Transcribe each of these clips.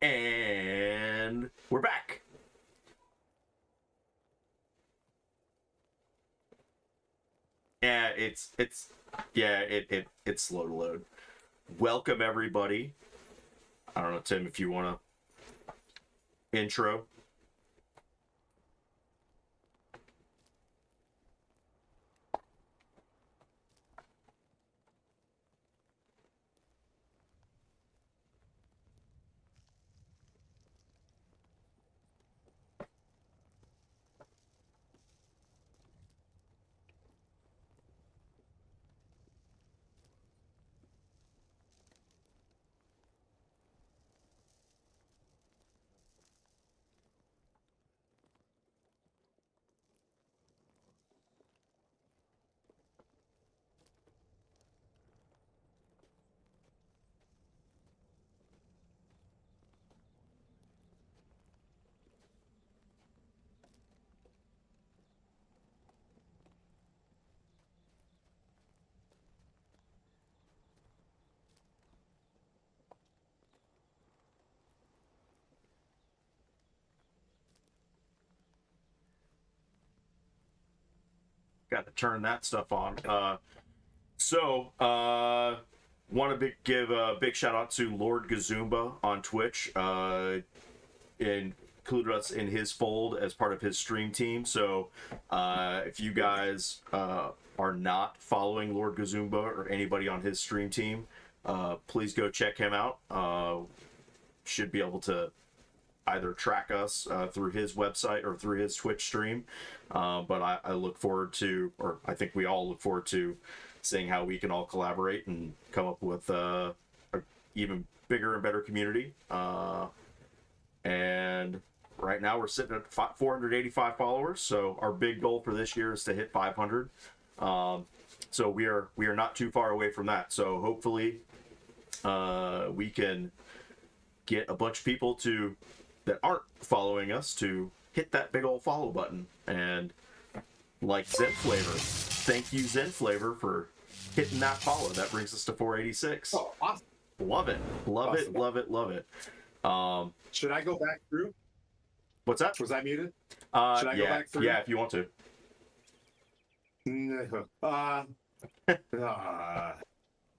And we're back. Yeah, it's slow to load. Welcome everybody. I don't know, Tim, if you want to intro. Got to turn that stuff on. Want to give a big shout out to Lord Gazumba on Twitch. Included us in his fold as part of his stream team. So if you guys are not following Lord Gazumba or anybody on his stream team, please go check him out. Should be able to either track us through his website or through his Twitch stream. But I look forward to, or I think we all look forward to, seeing how we can all collaborate and come up with a even bigger and better community. And right now we're sitting at 485 followers. So our big goal for this year is to hit 500. So we are not too far away from that. So hopefully we can get a bunch of people that aren't following us to hit that big old follow button. And like Zen Flavor, thank you Zen Flavor for hitting that follow. That brings us to 486. Oh, awesome. Love it. Love Awesome. it. Love it. Love it. Should I go back through? What's that? Was I muted? Should I go back through? Yeah, if you want to. Yeah.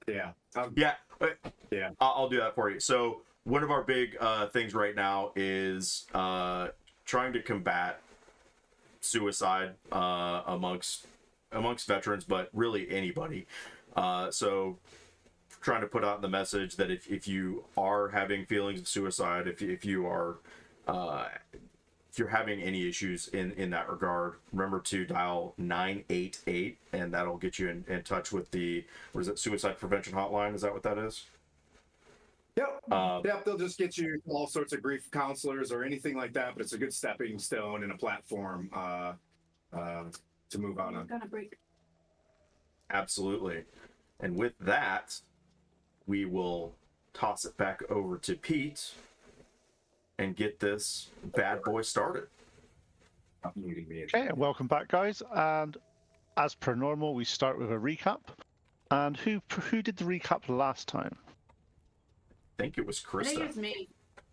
Yeah. I'll do that for you. So one of our big things right now is trying to combat suicide amongst veterans, but really anybody. So trying to put out the message that if you are having feelings of suicide, if you're having any issues in that regard, remember to dial 988, and that'll get you in touch with the, what is it, suicide prevention hotline? Is that what that is? Yep. Yep. They'll just get you all sorts of grief counselors or anything like that, but it's a good stepping stone and a platform to move out on. Gonna break. Absolutely. And with that, we will toss it back over to Pete and get this bad boy started. Okay, welcome back, guys. And as per normal, we start with a recap. And who did the recap last time? I think it was Krista. I think it's me.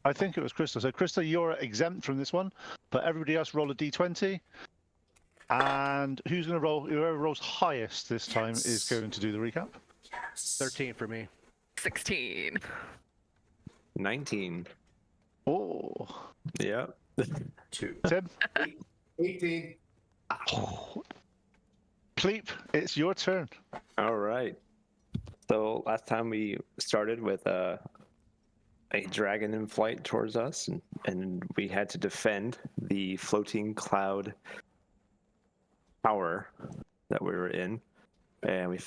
I think it was Krista. So Krista, you're exempt from this one, but everybody else roll a d20. And who's going to roll? Whoever rolls highest this time is going to do the recap. Yes. 13 for me. 16. 19. Oh. Yeah. 2. Tim? 18. Oh. Pleep, it's your turn. All right. So last time we started with a dragon in flight towards us, and we had to defend the floating cloud tower that we were in. And we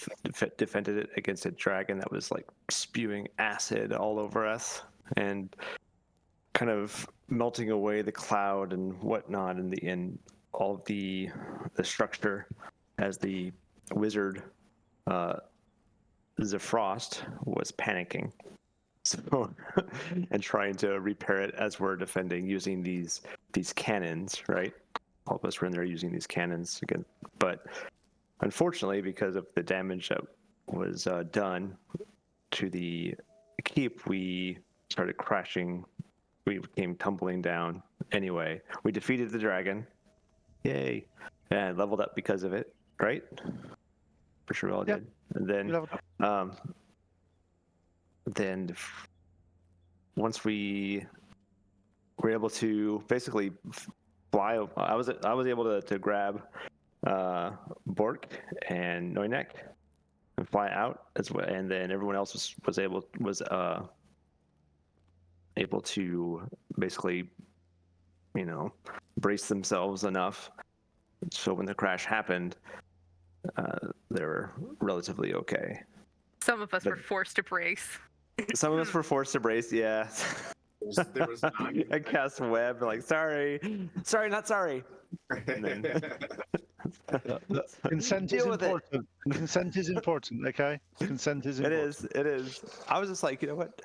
defended it against a dragon that was like spewing acid all over us and kind of melting away the cloud and whatnot in all of the structure as the wizard Zefrost was panicking. So and trying to repair it as we're defending using these cannons, right? All of us were in there using these cannons again, but unfortunately, because of the damage that was done to the keep, we started crashing we came tumbling down. Anyway, we defeated the dragon. Yay! And leveled up because of it, right? For sure, we all Yeah. did. And then, You leveled then once we were able to basically fly, I was able to grab Bork and Neunek and fly out as well, and then everyone else was able to basically, brace themselves enough so when the crash happened, they were relatively okay. Some of us were forced to brace. Some of us were forced to brace, yeah. There was not. I cast web, like, sorry, not sorry. And then, Consent is Deal with it. important. Consent is important, okay? Consent is important. It is. I was just like, you know what?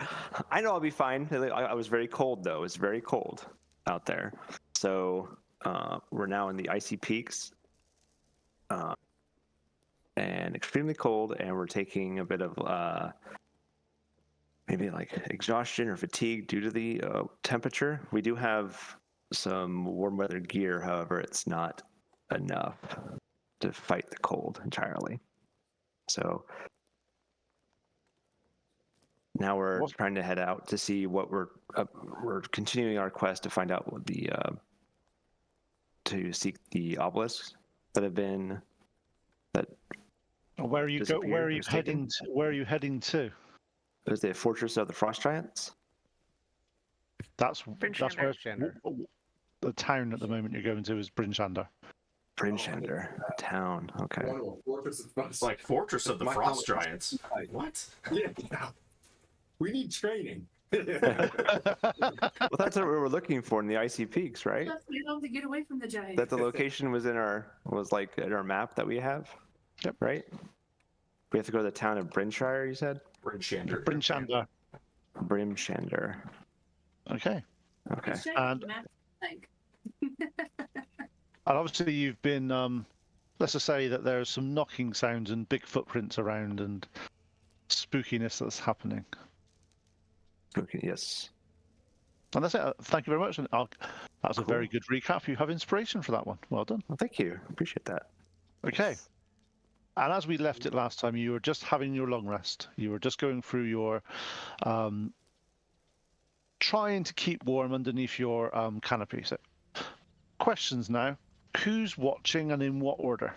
I know I'll be fine. I was very cold, though. It's very cold out there. So we're now in the icy peaks. And extremely cold, and we're taking a bit of maybe like exhaustion or fatigue due to the temperature. We do have some warm weather gear, however, it's not enough to fight the cold entirely. So now we're trying to head out to see what we're continuing our quest to find out what to seek the obelisks that have been Where are you heading? Where are you heading to? Is the Fortress of the Frost Giants? That's where Brynshander. the town at the moment you're going to is Brynshander. Brynshander, town. Okay. It's like Fortress of the Frost Giants. What? Yeah. We need training. Well, that's what we were looking for in the icy peaks, right? You have to get away from the giant. That the location was in our map that we have. Yep. Right. We have to go to the town of Brynshire. You said. Brynshander. Brynshander. Brynshander. Okay. Okay. And obviously you've been, let's just say that there's some knocking sounds and big footprints around and spookiness that's happening. Okay. Yes. And that's it. Thank you very much. And that's Cool. a very good recap. You have inspiration for that one. Well done. Well, thank you. Appreciate that. Okay. And as we left it last time, you were just having your long rest. You were just going through your trying to keep warm underneath your canopy. So, questions now. Who's watching and in what order?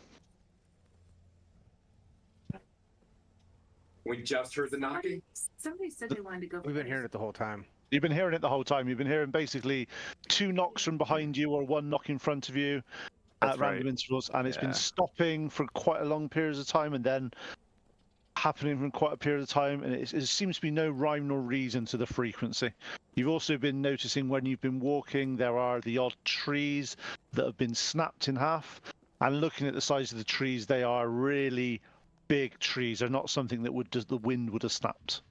We just heard the knocking. Somebody said they wanted to go. We've been hearing it the whole time. You've been hearing it the whole time. You've been hearing basically 2 knocks from behind you or 1 knock in front of you at random intervals, and it's been stopping for quite a long periods of time and then happening from quite a period of time, and it seems to be no rhyme nor reason to the frequency. You've also been noticing when you've been walking there are the odd trees that have been snapped in half, and looking at the size of the trees, they are really big trees. They're not something that the wind would have snapped.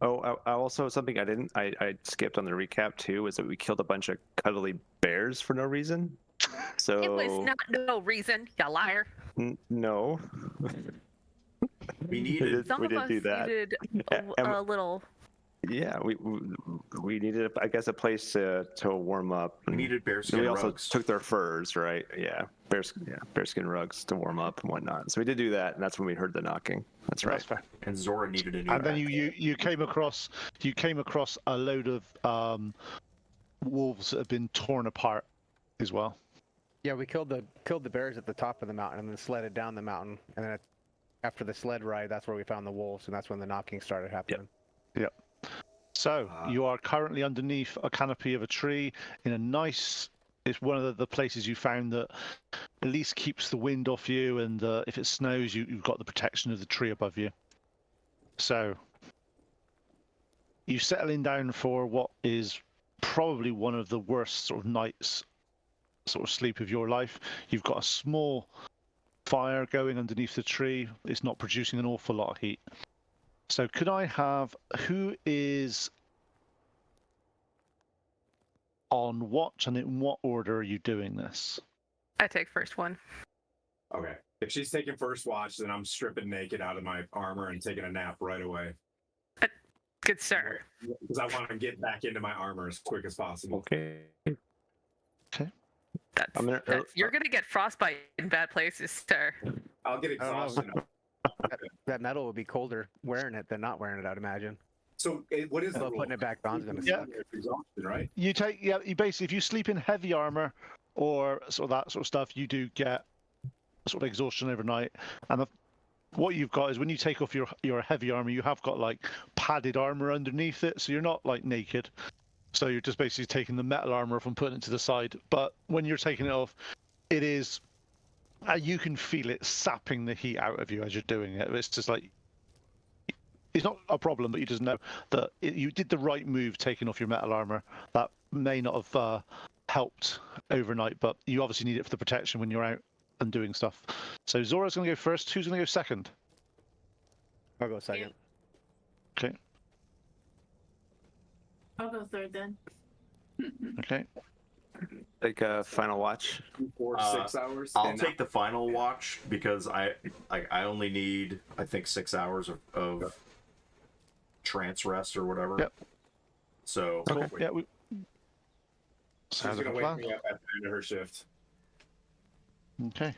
Oh, I also something I skipped on the recap too is that we killed a bunch of cuddly bears for no reason. So It was not no reason, you liar. No. We needed. Some we of did us do that. needed a little. Yeah, we needed, I guess, a place to warm up. We needed bearskin We also rugs. took their furs, right? Yeah, bearskin rugs to warm up and whatnot. So we did do that, and that's when we heard the knocking. That's right. That's fair. And Zora needed a new. And then backpack. you came across a load of wolves that have been torn apart as well. Yeah, we killed the bears at the top of the mountain and then sledded down the mountain. And then after the sled ride, that's where we found the wolves, and that's when the knocking started happening. Yep. So you are currently underneath a canopy of a tree in a nice. It's one of the places you found that at least keeps the wind off you, and if it snows, you've got the protection of the tree above you. So you settling down for what is probably one of the worst sort of nights, sort of sleep of your life. You've got a small fire going underneath the tree. It's not producing an awful lot of heat. So could I have who is on watch and in what order are you doing this? I take first one. Okay. If she's taking first watch, then I'm stripping naked out of my armor and taking a nap right away. Good sir. Because I want to get back into my armor as quick as possible. Okay. You're gonna get frostbite in bad places, sir. I'll get I don't know. exhaustion. That metal would be colder wearing it than not wearing it, I'd imagine. So what is the Although rule? putting it back on is going to Yeah. suck. Exhaustion, right? You basically, if you sleep in heavy armor or sort of that sort of stuff, you do get sort of exhaustion overnight. And what you've got is when you take off your heavy armor, you have got like padded armor underneath it, so you're not like naked. So you're just basically taking the metal armor off and putting it to the side. But when you're taking it off, it is you can feel it sapping the heat out of you as you're doing it. It's just like it's not a problem, but you just know that you did the right move taking off your metal armor. That may not have helped overnight, but you obviously need it for the protection when you're out and doing stuff. So Zora's going to go first. Who's going to go second? I'll go second. Okay. I'll go third then. Okay. Like a final watch. 4 6 hours. I'll And take the final watch because I only need, I think, 6 hours of trance rest or whatever. Yep. So Cool. Yeah. she's Sounds like gonna a wake plan. me up at the end of her shift. Okay.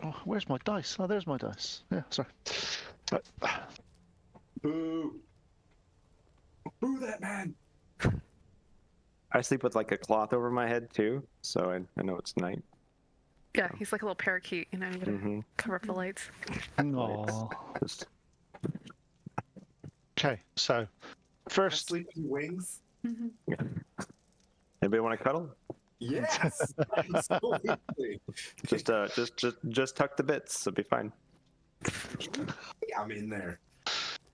Oh, where's my dice? Oh, there's my dice. Yeah, sorry. Right. Boo! Boo that man! I sleep with like a cloth over my head too, so I know it's night. Yeah, he's like a little parakeet, you know, you gotta Mm-hmm. cover up the lights. Aw. Just Okay, so first, Sleeping wings? anybody want to cuddle? Yes! Absolutely. Just tuck the bits. It'll be fine. I'm in there.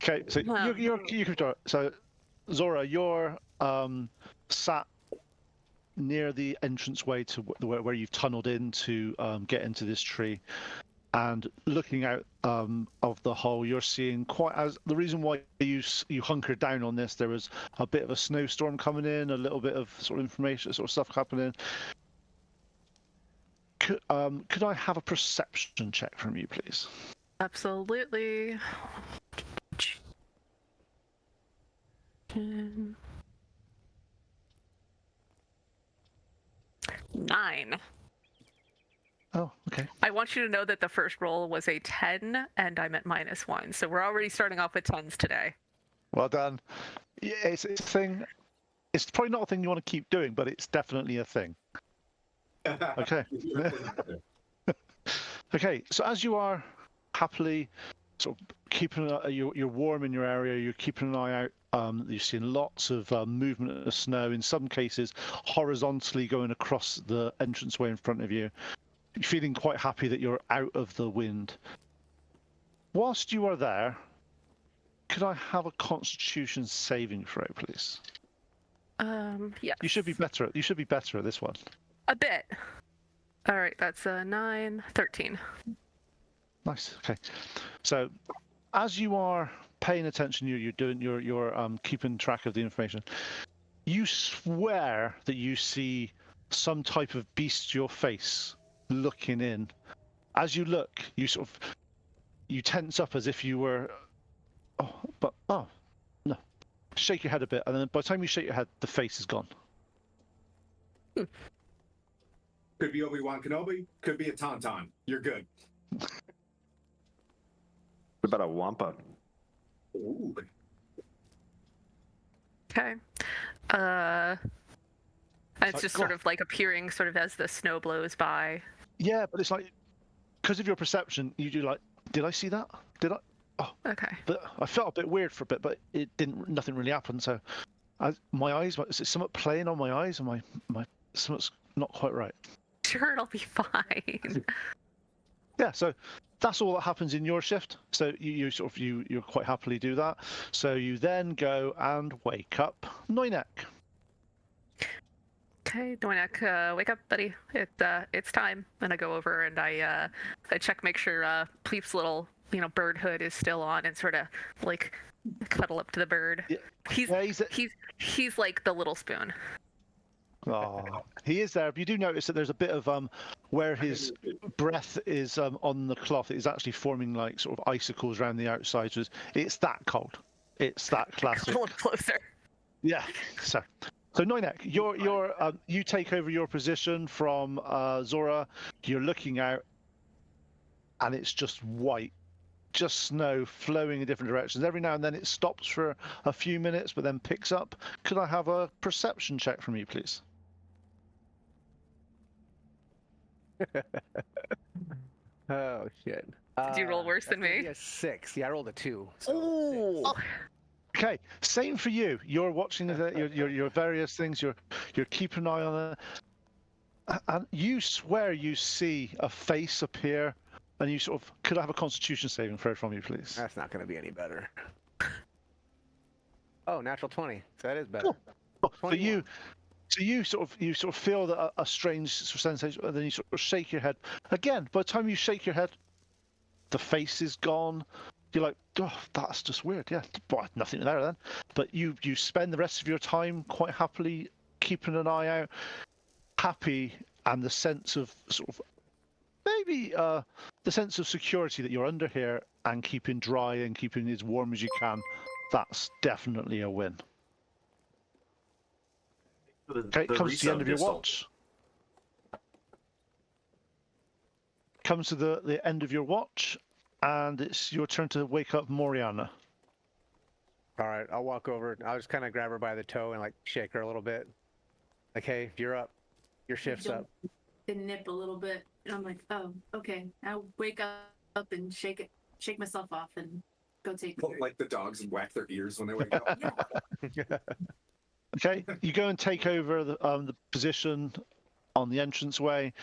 okay, so Wow. you can start. So Zora, you're sat near the entranceway to where you've tunneled in to get into this tree, and looking out of the hole, you're seeing the reason why you hunkered down on this. There was a bit of a snowstorm coming in, a little bit of sort of information, sort of stuff happening. Could I have a perception check from you, please? Absolutely. 9. Oh, okay. I want you to know that the first roll was a 10 and I'm at -1. So we're already starting off with 10s today. Well done. Yeah, it's a thing. It's probably not a thing you want to keep doing, but it's definitely a thing. Okay. Okay. So as you are happily sort of keeping you're warm in your area, you're keeping an eye out. You've seen lots of movement of snow. In some cases, horizontally going across the entranceway in front of you. You're feeling quite happy that you're out of the wind. Whilst you are there, could I have a Constitution saving throw, please? Yeah. You should be better. You should be better at this one. A bit. All right, that's 9, 13. Nice. Okay. So, as you are paying attention, you're keeping track of the information. You swear that you see some type of bestial face looking in. As you look, you tense up as if you were. Oh no! Shake your head a bit, and then by the time you shake your head, the face is gone. Could be Obi-Wan Kenobi. Could be a Tauntaun. You're good. What about a wampa? Ooh. Okay. And it's like, just go sort on. of like appearing sort of as the snow blows by. Yeah, but it's like because of your perception, you do like, did I see that? Did I? Okay. But I felt a bit weird for a bit, but it didn't. Nothing really happened. So, my eyes. Is it something playing on my eyes? Or my something's not quite right. Sure, it'll be fine. Yeah. So that's all that happens in your shift. So you quite happily do that. So you then go and wake up Noinek. Okay, Doinek, wake up, buddy. It's time. And I go over and I check, make sure Pleep's little bird hood is still on, and sort of like cuddle up to the bird. Yeah. He's Yeah, he's like the little spoon. Oh, he is there. But you do notice that there's a bit of where his breath is on the cloth. It is actually forming like sort of icicles around the outside. So it's that cold. It's that classic. A little closer. Yeah. So Noinek, you take over your position from Zora. You're looking out, and it's just white, just snow flowing in different directions. Every now and then it stops for a few minutes, but then picks up. Could I have a perception check from you, please? Oh shit. Did you roll worse than me? Yeah, 6. Yeah, I rolled a 2. So Oh. Okay, same for you. You're watching your various things. You're keeping an eye on it, and you swear you see a face appear, and you sort of could I have a Constitution saving throw from you, please? that's not going to be any better. Oh, natural 20. So that is better. Oh, so 21. you sort of feel that a strange sort of sensation, and then you sort of shake your head again. By the time you shake your head, the face is gone. You're like, oh, that's just weird. Yeah, well, nothing there then. But you spend the rest of your time quite happily keeping an eye out, happy, and the sense of sort of maybe the sense of security that you're under here and keeping dry and keeping as warm as you can. That's definitely a win. Okay, comes to the end of your watch. Comes to the end of your watch, and it's your turn to wake up Moriana. All right, I'll walk over. I'll just kind of grab her by the toe and like shake her a little bit. Like, hey, you're up. Your shift's up. The nip a little bit, and I'm like, oh, okay. I wake up and shake myself off, and go take. Like the dogs whack their ears when they wake up. Yeah. Okay, you go and take over the position on the entranceway,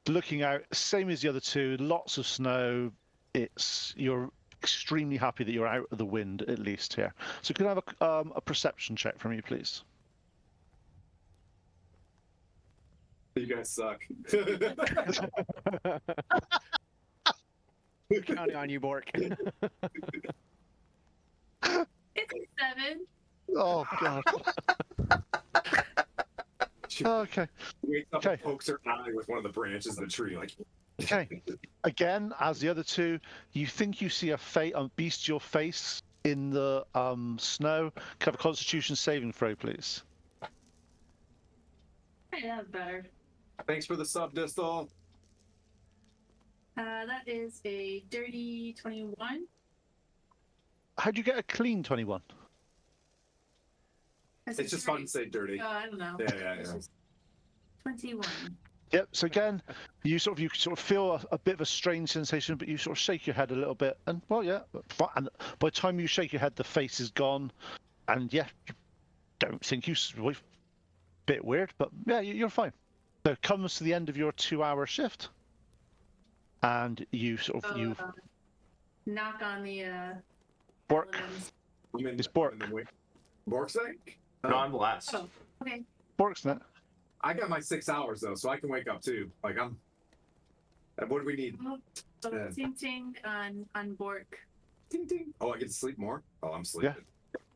looking out, same as the other two, lots of snow. You're extremely happy that you're out of the wind, at least here. So could I have a perception check from you, please? You guys suck. Counting on you, Bork. It's a 7. Oh, God. Okay. Wakes up Okay. and pokes her eye with one of the branches of the tree, like. Okay. Again, as the other two, you think you see a bestial face in the snow. Could I have a Constitution saving throw, please? Hey, that's better. Thanks for the sub, Distal. That is a dirty 21. How'd you get a clean 21? It's just fun to say dirty. I don't know. Yeah. It's just 21. Yep. So again, you sort of feel a bit of a strange sensation, but you sort of shake your head a little bit, and well, yeah. And by the time you shake your head, the face is gone, and yeah, you don't think bit weird, but yeah, you're fine. So it comes to the end of your 2-hour shift, and you sort of you Knock on the Bork. paladins. It's Bork. Bork's like? No, I'm last. Oh, okay. Bork's net. I got my 6 hours though, so I can wake up too. Like I'm. What do we need? So Yeah. ting ting on Bork. Ding ding. Oh, I get to sleep more. Oh, I'm sleeping.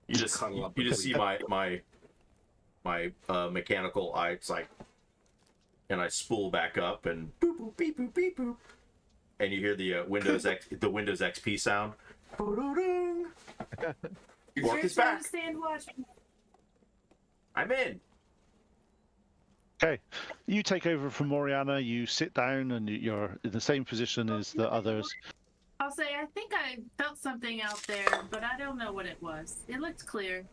You just Cuddle up you and just see sleep. my mechanical eye. It's like, and I spool back up and boop boop beep boop beep boop, and you hear the Windows XP sound. Bork is back. Stand watch. I'm in. Okay, you take over from Moriana. You sit down, and you're in the same position as the others. I'll say I think I felt something out there, but I don't know what it was. It looked clear.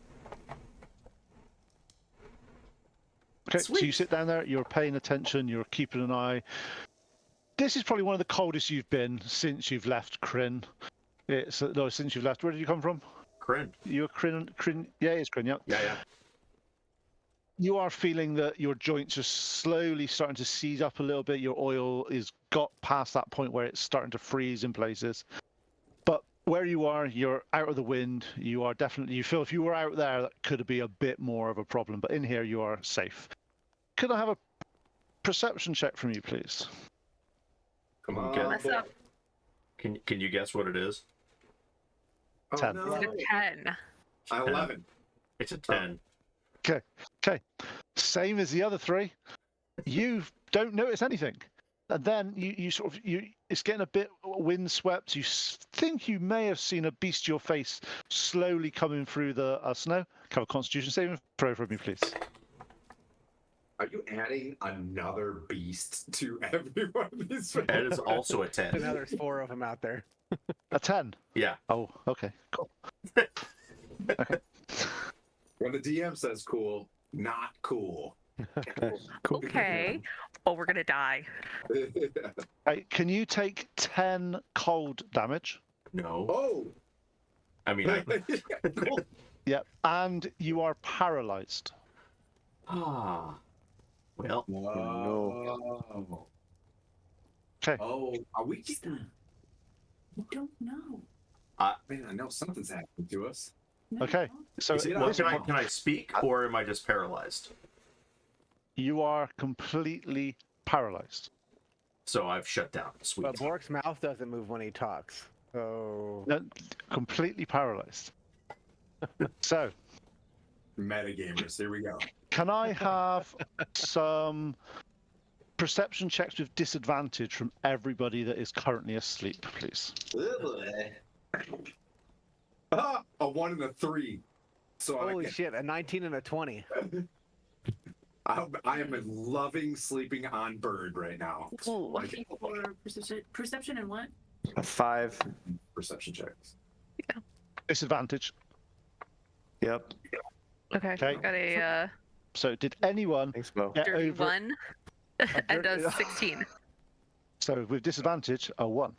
Okay, so you sit down there. You're paying attention. You're keeping an eye. This is probably one of the coldest you've been since you've left Kryn. Since you've left. Where did you come from? Kryn. You're Kryn. Yeah, it's Kryn. Yeah. Yeah. You are feeling that your joints are slowly starting to seize up a little bit. Your oil is got past that point where it's starting to freeze in places. But where you are, you're out of the wind. You feel if you were out there, that could be a bit more of a problem. But in here, you are safe. Could I have a perception check from you, please? Come on. Okay. Mess up. Can you guess what it is? Oh, 10. no. It's a 10. 11. It's a 10. Okay. Same as the other three. You don't notice anything. And then it's getting a bit windswept. You think you may have seen a bestial face slowly coming through the snow. Have a Constitution saving throw from me, please. Are you adding another beast to every one of these? That is also a 10. So now there's 4 of them out there. A 10. Yeah. Oh, okay, cool. Okay. When the DM says cool, not cool. Cool. Okay. Oh, we're gonna die. Hey, can you take 10 cold damage? No. Oh. I mean, I... Cool. Yep. And you are paralyzed. Ah. Well, Whoa. Okay. Oh, are we? I don't know. Man, I know something's happening to us. No. Okay. So Is it well, on- can I speak, or am I just paralyzed? you are completely paralyzed. So I've shut down. Sweet. But Bork's mouth doesn't move when he talks. So No, completely paralyzed. So, Metagamers, here we go. can I have some perception checks with disadvantage from everybody that is currently asleep, please? Ah, a 1 and a 3. So holy shit, a 19 and a 20. I am loving sleeping on Bird right now. Ooh. Like, Or perception and what? A 5. perception checks. Disadvantage. Yep. Okay. Okay. Got a So, did anyone Thanks, Bo. get dirty over? 1 and dirty- a 16. So, with disadvantage, a 1.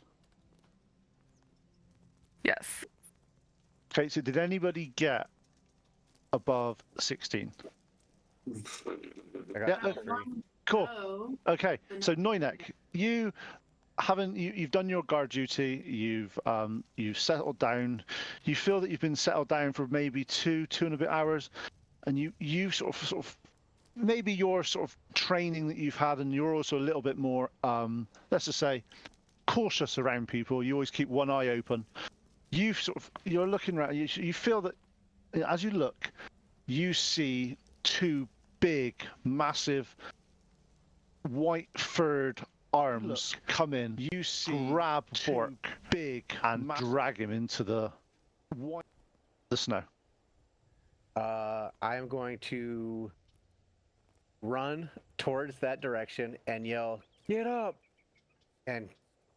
Yes. Okay, so did anybody get above 16? I got Yeah, three. Cool. Oh. Okay, so Noinek, you've done your guard duty. You've settled down. You feel that you've been settled down for maybe two and a bit hours, and you sort of maybe your sort of training that you've had, and you're also a little bit more let's just say cautious around people. You always keep one eye open. You're looking around. You feel that as you look, you see 2 big, massive, white furred arms come in. You see grab Bork big and drag him into the snow. I am going to run towards that direction and yell, "Get up!" and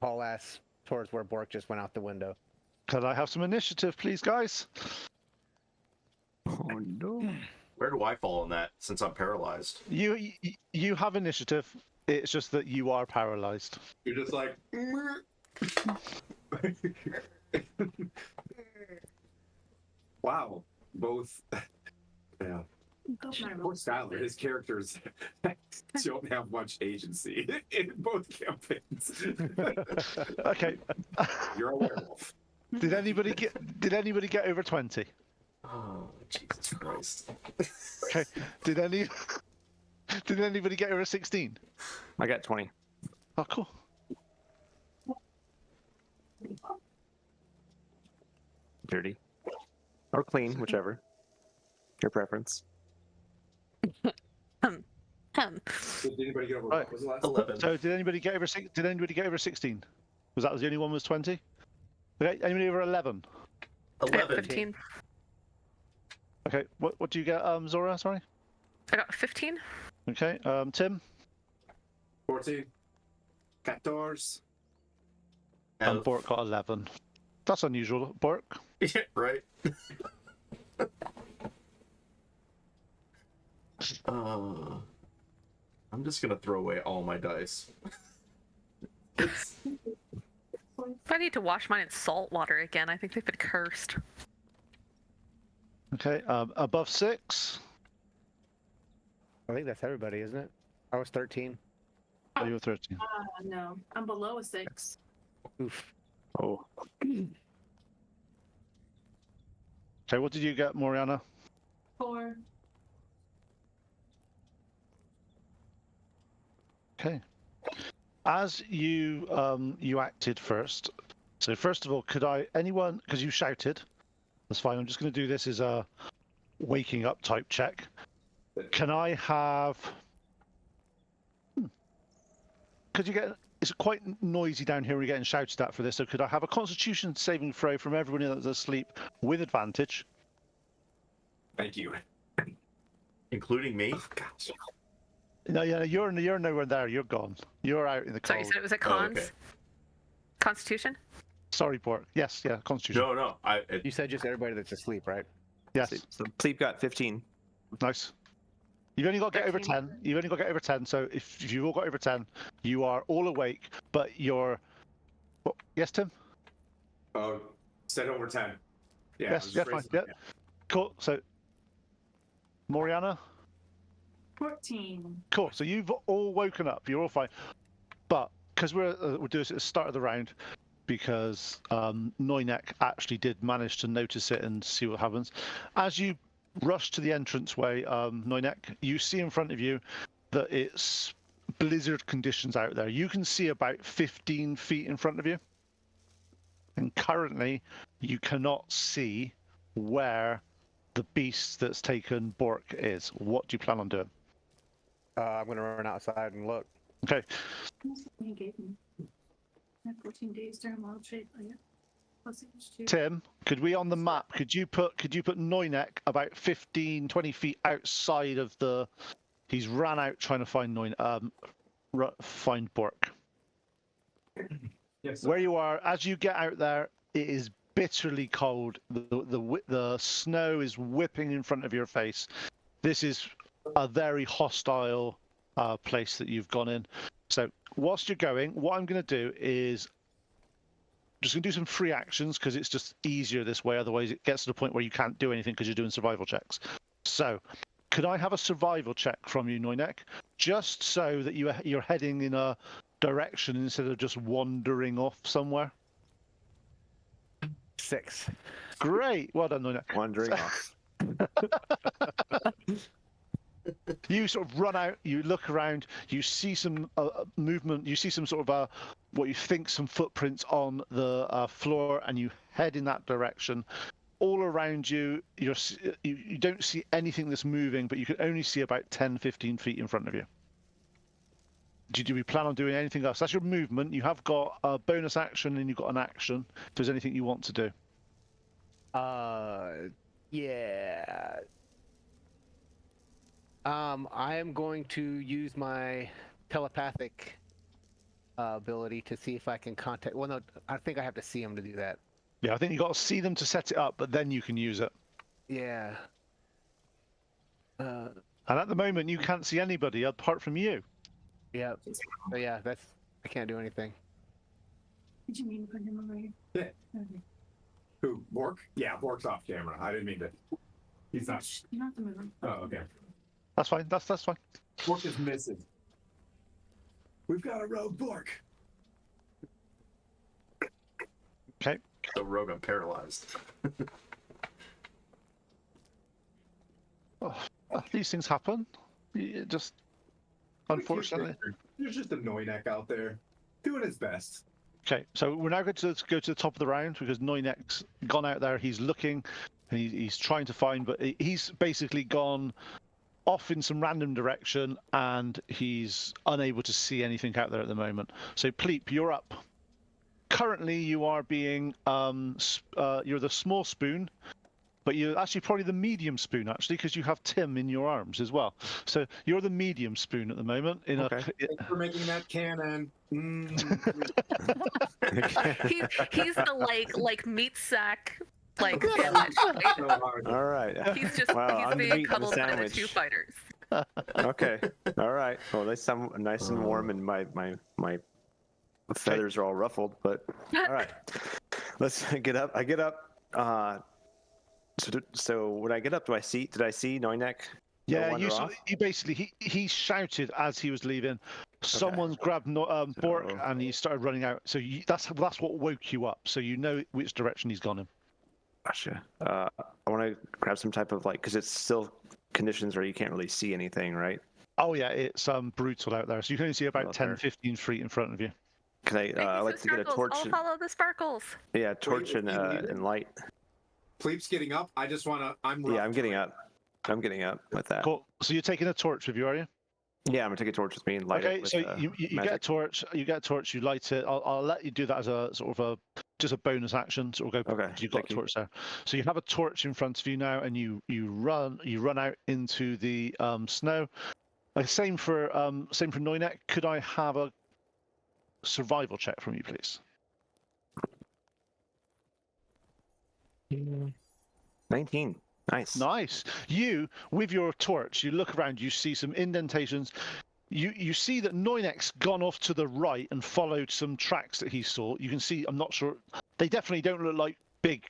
haul ass towards where Bork just went out the window. Could I have some initiative, please, guys? Oh no. Where do I fall in that since I'm paralyzed? You have initiative. It's just that you are paralyzed. You're just like. Wow. Both. Yeah. Poor Skylar, his characters don't have much agency in both campaigns. Okay. You're a werewolf. Did anybody get over 20? Oh, Jesus Christ. Okay. Did anybody get over 16? I got 20. Oh, cool. Dirty. Or clean, whichever. Your preference. Did anybody get over? Right. What was the last 11. So did anybody get over 16? Was that the only one was 20? Okay. Anybody over 11? I got 11. 15. Okay. What do you get, Zora? Sorry. I got 15. Okay. Tim. 14. 14. And Bork got 11. That's unusual, Bork. Yeah, right. I'm just gonna throw away all my dice. I need to wash mine in salt water again. I think they've been cursed. Okay. Above 6. I think that's everybody, isn't it? I was 13. Oh, you were 13. No, I'm below a 6. Oof. Oh. Okay. What did you get, Moriana? 4. Okay. As you acted first. So first of all, anyone, because you shouted, that's fine. I'm just going to do this as a waking up type check. Can I have? Could you get? It's quite noisy down here. We're getting shouted at for this. So could I have a Constitution saving throw from everyone that's asleep with advantage? Thank you. Including me. Oh, gosh. No, yeah, you're nowhere there. You're gone. You're out in the So you cold. said it was a Oh, cons? okay. Constitution? Sorry, Bork. Yes, yeah, Constitution. No. You said just everybody that's asleep, right? Yes, So Pleep got 15. nice. You've only got to get over 13. 10. You've only got to get over 10. So if you've all got over 10, you are all awake. But you're. What? Yes, Tim. Oh, said over 10. Yeah. I Yes, was yeah, just fine. raising Yeah. my hand. Cool. So, Moriana. 14. Cool. So you've all woken up. You're all fine. But because we're doing this at the start of the round, because Noynek actually did manage to notice it and see what happens. As you rush to the entranceway, Noynek, you see in front of you that it's blizzard conditions out there. You can see about 15 feet in front of you. And currently, you cannot see where the beast that's taken Bork is. What do you plan on doing? I'm gonna run outside and look. Okay. That's what he gave me. I had 14 days during wild shape. Oh, yeah. Plus H2. Tim, could we on the map, could you put Noynek about 15, 20 feet outside of the... He's ran out trying to find find Bork. Yes. Where you are, as you get out there, it is bitterly cold. The snow is whipping in front of your face. This is a very hostile place that you've gone in. So whilst you're going, what I'm going to do is just going to do some free actions because it's just easier this way. Otherwise, it gets to the point where you can't do anything because you're doing survival checks. So could I have a survival check from you, Noynek? Just so that you're heading in a direction instead of just wandering off somewhere. 6. Great. Well done, Noynek. Wandering off. You sort of run out, you look around, you see some movement, you see some sort of what you think some footprints on the floor, and you head in that direction. All around you, you don't see anything that's moving, but you can only see about 10, 15 feet in front of you. Do we plan on doing anything else? That's your movement. You have got a bonus action and you've got an action. If there's anything you want to do. Yeah. I am going to use my telepathic ability to see if I can contact. Well, no, I think I have to see him to do that. Yeah, I think you got to see them to set it up, but then you can use it. Yeah. And at the moment, you can't see anybody apart from you. Yeah. So yeah, I can't do anything. Did you mean to put him over here? Yeah. Okay. Who? Bork? Yeah, Bork's off camera. I didn't mean to. He's not. You don't have to move him. Oh, okay. That's fine. That's fine. Bork is missing. We've got a rogue Bork. Okay. So rogue, I'm paralyzed. These things happen. You just unfortunately. There's just a Noynek out there doing his best. Okay, so we're now going to go to the top of the round because Noynek's gone out there. He's looking and he's trying to find, but he's basically gone off in some random direction and he's unable to see anything out there at the moment. So Pleep, you're up. Currently, you are being you're the small spoon, but you're actually probably the medium spoon actually because you have Tim in your arms as well. So you're the medium spoon at the moment. Thanks for making that canon. He's the like meat sack sandwich. All right. He's just Wow, he's I'm being meat in the cuddled by the sandwich. two fighters. Okay. All right. Well, they sound nice and warm, and my feathers are all ruffled. But all right, let's get up. I get up. So when I get up, did I see Noynek? Yeah, you basically he shouted as he was leaving. Someone's grabbed Bork and he started running out. So that's what woke you up. So you know which direction he's gone in. Gotcha. I want to grab some type of because it's still conditions where you can't really see anything, right? Oh yeah, it's brutal out there. So you can only see about 10, 15 feet in front of you. Can I like to get a torch? I'll follow the sparkles. Yeah, torch and light. Pleep's getting up. I just want to. Yeah, I'm getting up. I'm getting up with that. Cool. So you're taking a torch with you, are you? Yeah, I'm gonna take a torch with me and light it Okay, with so you get a magic. torch. You get a torch. You light it. I'll let you do that as a sort of just a bonus action. So we'll go. Okay, You've got thank a you. torch there. So you have a torch in front of you now, and you run out into the snow. Same for Noinek. Could I have a survival check from you, please? 19. Nice. Nice. You, with your torch, you look around, you see some indentations. You see that Noinek's gone off to the right and followed some tracks that he saw. You can see, I'm not sure, they definitely don't look like big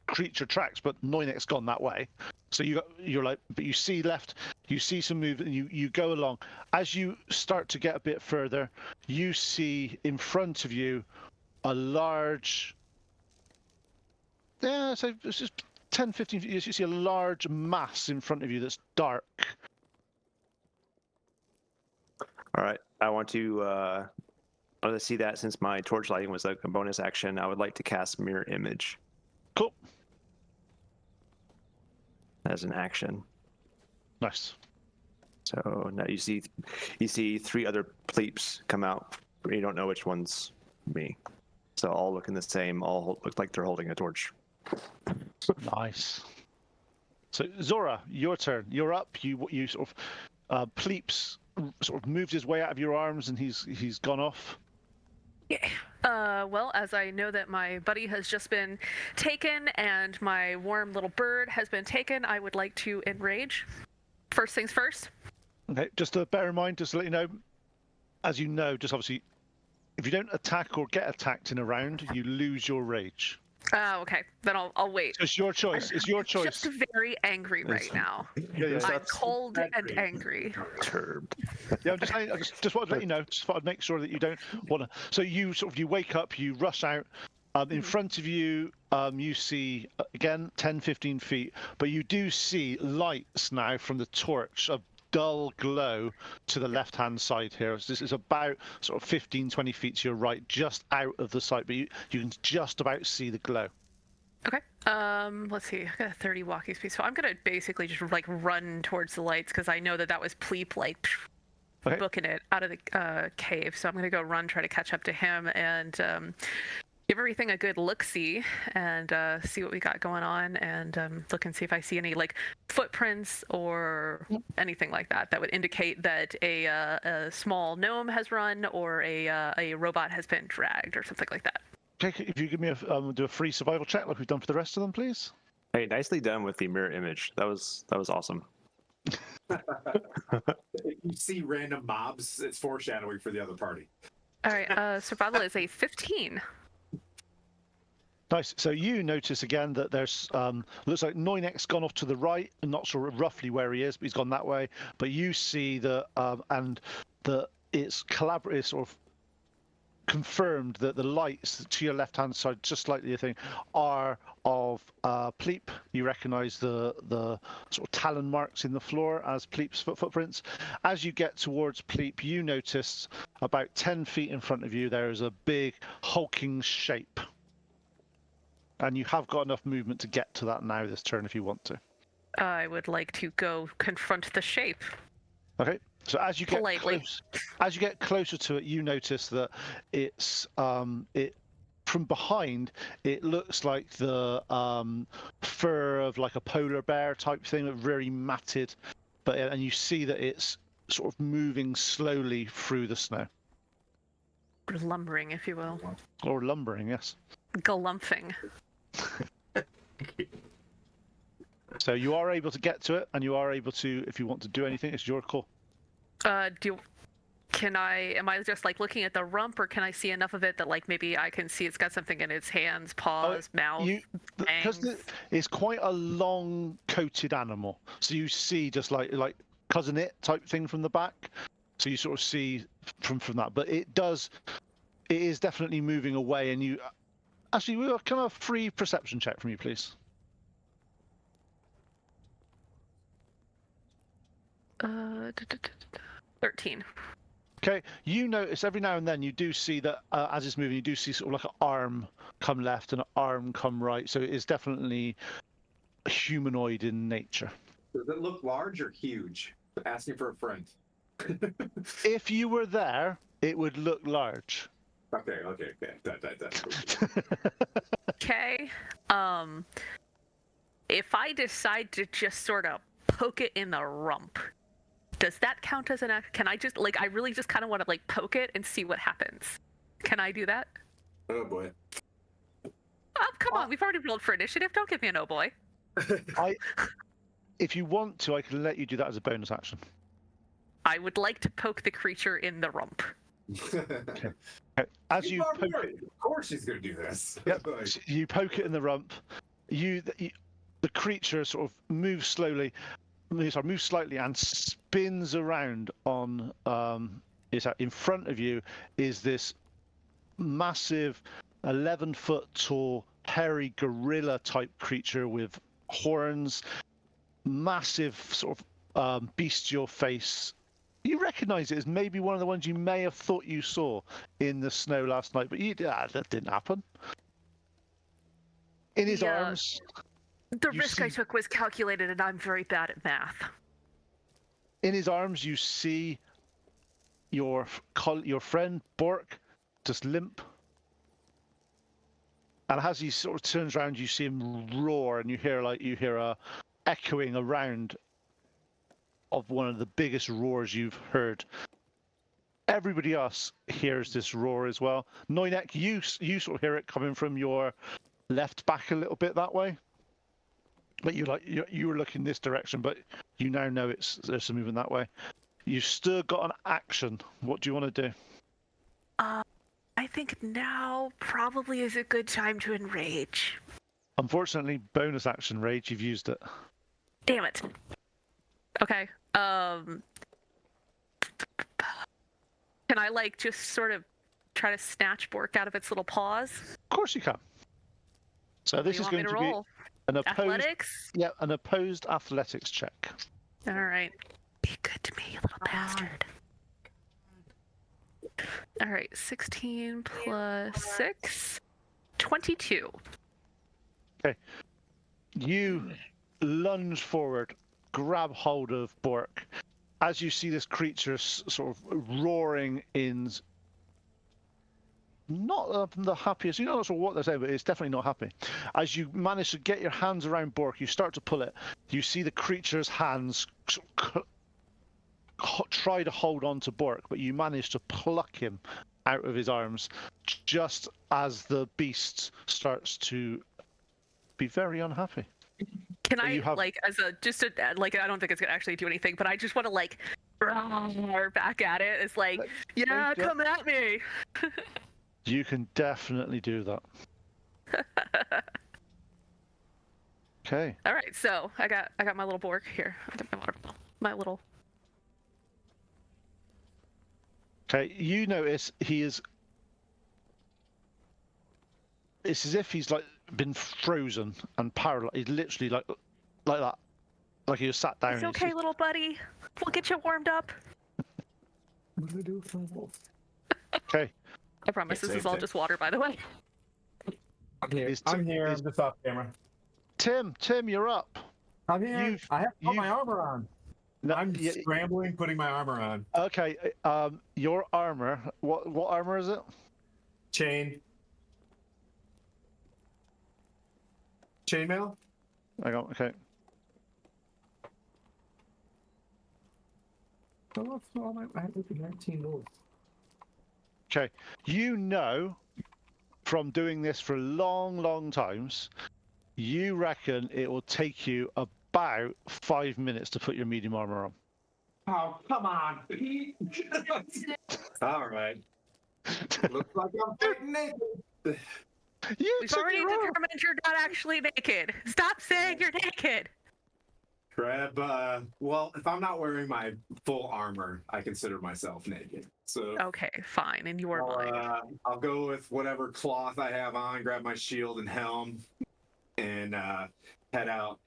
creature tracks, but Noinek's gone that way. So you're like, but you see left, you see some movement, and you go along. As you start to get a bit further, you see in front of you a large, yeah, so it's just 10, 15 feet, you see a large mass in front of you that's dark. All right. I want to see that since my torch lighting was like a bonus action. I would like to cast Mirror Image Cool. as an action. Nice. So now you see 3 other pleeps come out. You don't know which one's me. So all looking the same. All look like they're holding a torch. Nice. So Zora, your turn. You're up. You sort of Pleeps sort of moved his way out of your arms and he's gone off. Yeah. Well, as I know that my buddy has just been taken and my warm little bird has been taken, I would like to enrage. First things first. Okay, just to bear in mind, just to let you know, as you know, just obviously, if you don't attack or get attacked in a round, you lose your rage. Oh, okay. Then I'll wait. So it's your choice. It's your choice. Just very angry right now. Yeah. I'm cold and angry. Perturbed. Yeah, I'm just saying, I just wanted to let you know. Just thought I'd make sure that you don't want to. So you wake up, you rush out. In front of you, you see again 10, 15 feet, but you do see lights now from the torch. A dull glow to the left-hand side here. So this is about sort of 15, 20 feet to your right, just out of the sight, but you can just about see the glow. Okay. Let's see. I got a 30 walking speed, so I'm gonna basically just like run towards the lights because I know that was Pleep like booking it out of the cave. So I'm gonna go run, try to catch up to him, and give everything a good look-see and see what we got going on, and look and see if I see any like footprints or anything like that that would indicate that a small gnome has run or a robot has been dragged or something like that. Okay, if you give me do a free survival check like we've done for the rest of them, please. Hey, nicely done with the mirror image. That was awesome. You see random mobs, it's foreshadowing for the other party. All right, survival is a 15. Nice. So you notice again that there's looks like Noinek's gone off to the right. I'm not sure roughly where he is, but he's gone that way. But you see that it's collaborative, sort of confirmed that the lights to your left-hand side, just slightly, I think, are of Pleep. You recognise the sort of talon marks in the floor as Pleep's footprints. As you get towards Pleep, you notice about 10 feet in front of you there is a big hulking shape. And you have got enough movement to get to that now this turn if you want to. I would like to go confront the shape. Okay. So as you get Politely. closer to it, you notice that it's from behind. It looks like the fur of like a polar bear type thing, very matted. And you see that it's sort of moving slowly through the snow. Lumbering, if you will. Or lumbering, yes. Galumphing. So you are able to get to it, and you are able to, if you want to do anything, it's your call. Am I just like looking at the rump, or can I see enough of it that like maybe I can see it's got something in its hands, paws, mouth, because it's quite a long coated animal, so you see just like cousin it type thing from the back, so you sort of see from that, but it is definitely moving away, and you actually we will kind of free perception check from you, please. 13. Okay, you notice every now and then you do see that as it's moving, you do see sort of like an arm come left and an arm come right. So it is definitely humanoid in nature. Does it look large or huge? Asking for a friend. If you were there, it would look large. Okay. That's cool. Okay. If I decide to just sort of poke it in the rump, does that count as an act? Can I just I really just kind of want to poke it and see what happens? Can I do that? Oh boy. Oh, come on. We've already rolled for initiative. Don't give me an oh boy. If you want to, I can let you do that as a bonus action. I would like to poke the creature in the rump. As you poke it, of course she's gonna do this. yep, you poke it in the rump. The creature sort of moves slightly and spins around on. In front of you is this massive 11-foot tall, hairy gorilla type creature with horns, massive sort of bestial face. You recognize it as maybe one of the ones you may have thought you saw in the snow last night, but that didn't happen. In his arms. The risk I took was calculated, and I'm very bad at math. In his arms, you see your friend Bork just limp. And as he sort of turns around, you see him roar, and you hear a echoing around of one of the biggest roars you've heard. Everybody else hears this roar as well. Noinek, you sort of hear it coming from your left back a little bit that way. But you were looking this direction, but you now know there's some movement that way. You've still got an action. What do you want to do? I think now probably is a good time to enrage. Unfortunately, bonus action rage. You've used it. Damn it. Okay. Can I just sort of try to snatch Bork out of its little paws? Of course you can. So this is going to be an opposed athletics. Yeah, an opposed athletics check. All right. Be good to me, you little bastard. All right, 16 plus 6, 22. Okay. You lunge forward, grab hold of Bork. As you see this creature sort of roaring in not the happiest, not sure what they're saying, but it's definitely not happy. As you manage to get your hands around Bork, you start to pull it. You see the creature's hands try to hold on to Bork, but you manage to pluck him out of his arms just as the beast starts to be very unhappy. Can I as a I don't think it's gonna actually do anything, but I just want to roar back at it. It's yeah, come at me. You can definitely do that. Okay. All right, so I got my little Bork here. I got my water bottle. My little. Okay, you notice it's as if he's been frozen and paralyzed. He's literally like that, like he was sat down. It's okay, little buddy. We'll get you warmed up. What do I do? Okay. I promise this is all just water, by the way. I'm here. I'm just off camera. Tim, you're up. I'm here. I have to put my armor on. No, I'm scrambling, putting my armor on. Okay, your armor. What armor is it? Chainmail. Hang on. Okay. I have 19 rolls. Okay, you know from doing this for long times, you reckon it will take you about 5 minutes to put your medium armor on. Oh, come on. All right. Looks like I'm fighting naked. We've already determined you're not actually naked. Stop saying you're naked. Grab, well, if I'm not wearing my full armor, I consider myself naked. So okay, fine. In your mind, I'll go with whatever cloth I have on, grab my shield and helm, and head out.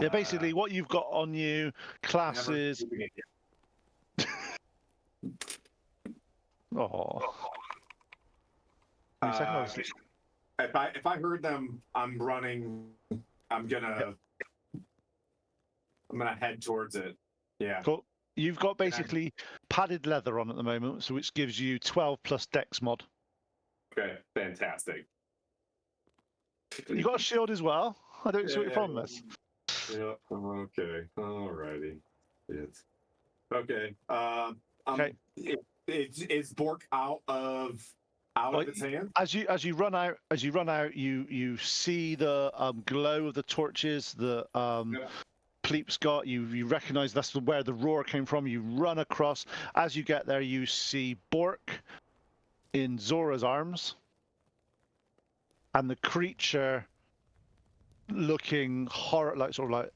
Yeah, basically what you've got on you, classes. Oh. If I heard them, I'm running I'm gonna head towards it. Yeah. Cool. You've got basically padded leather on at the moment, so which gives you 12 plus Dex mod. Okay. Fantastic. You got a shield as well. I don't see what your problem is. Yeah. Okay. Alrighty. It's okay. Okay. Is Bork out of its hand? As you run out, you see the glow of the torches. The Pleep's got. You recognise that's where the roar came from. You run across. As you get there, you see Bork in Zora's arms, and the creature looking sort of like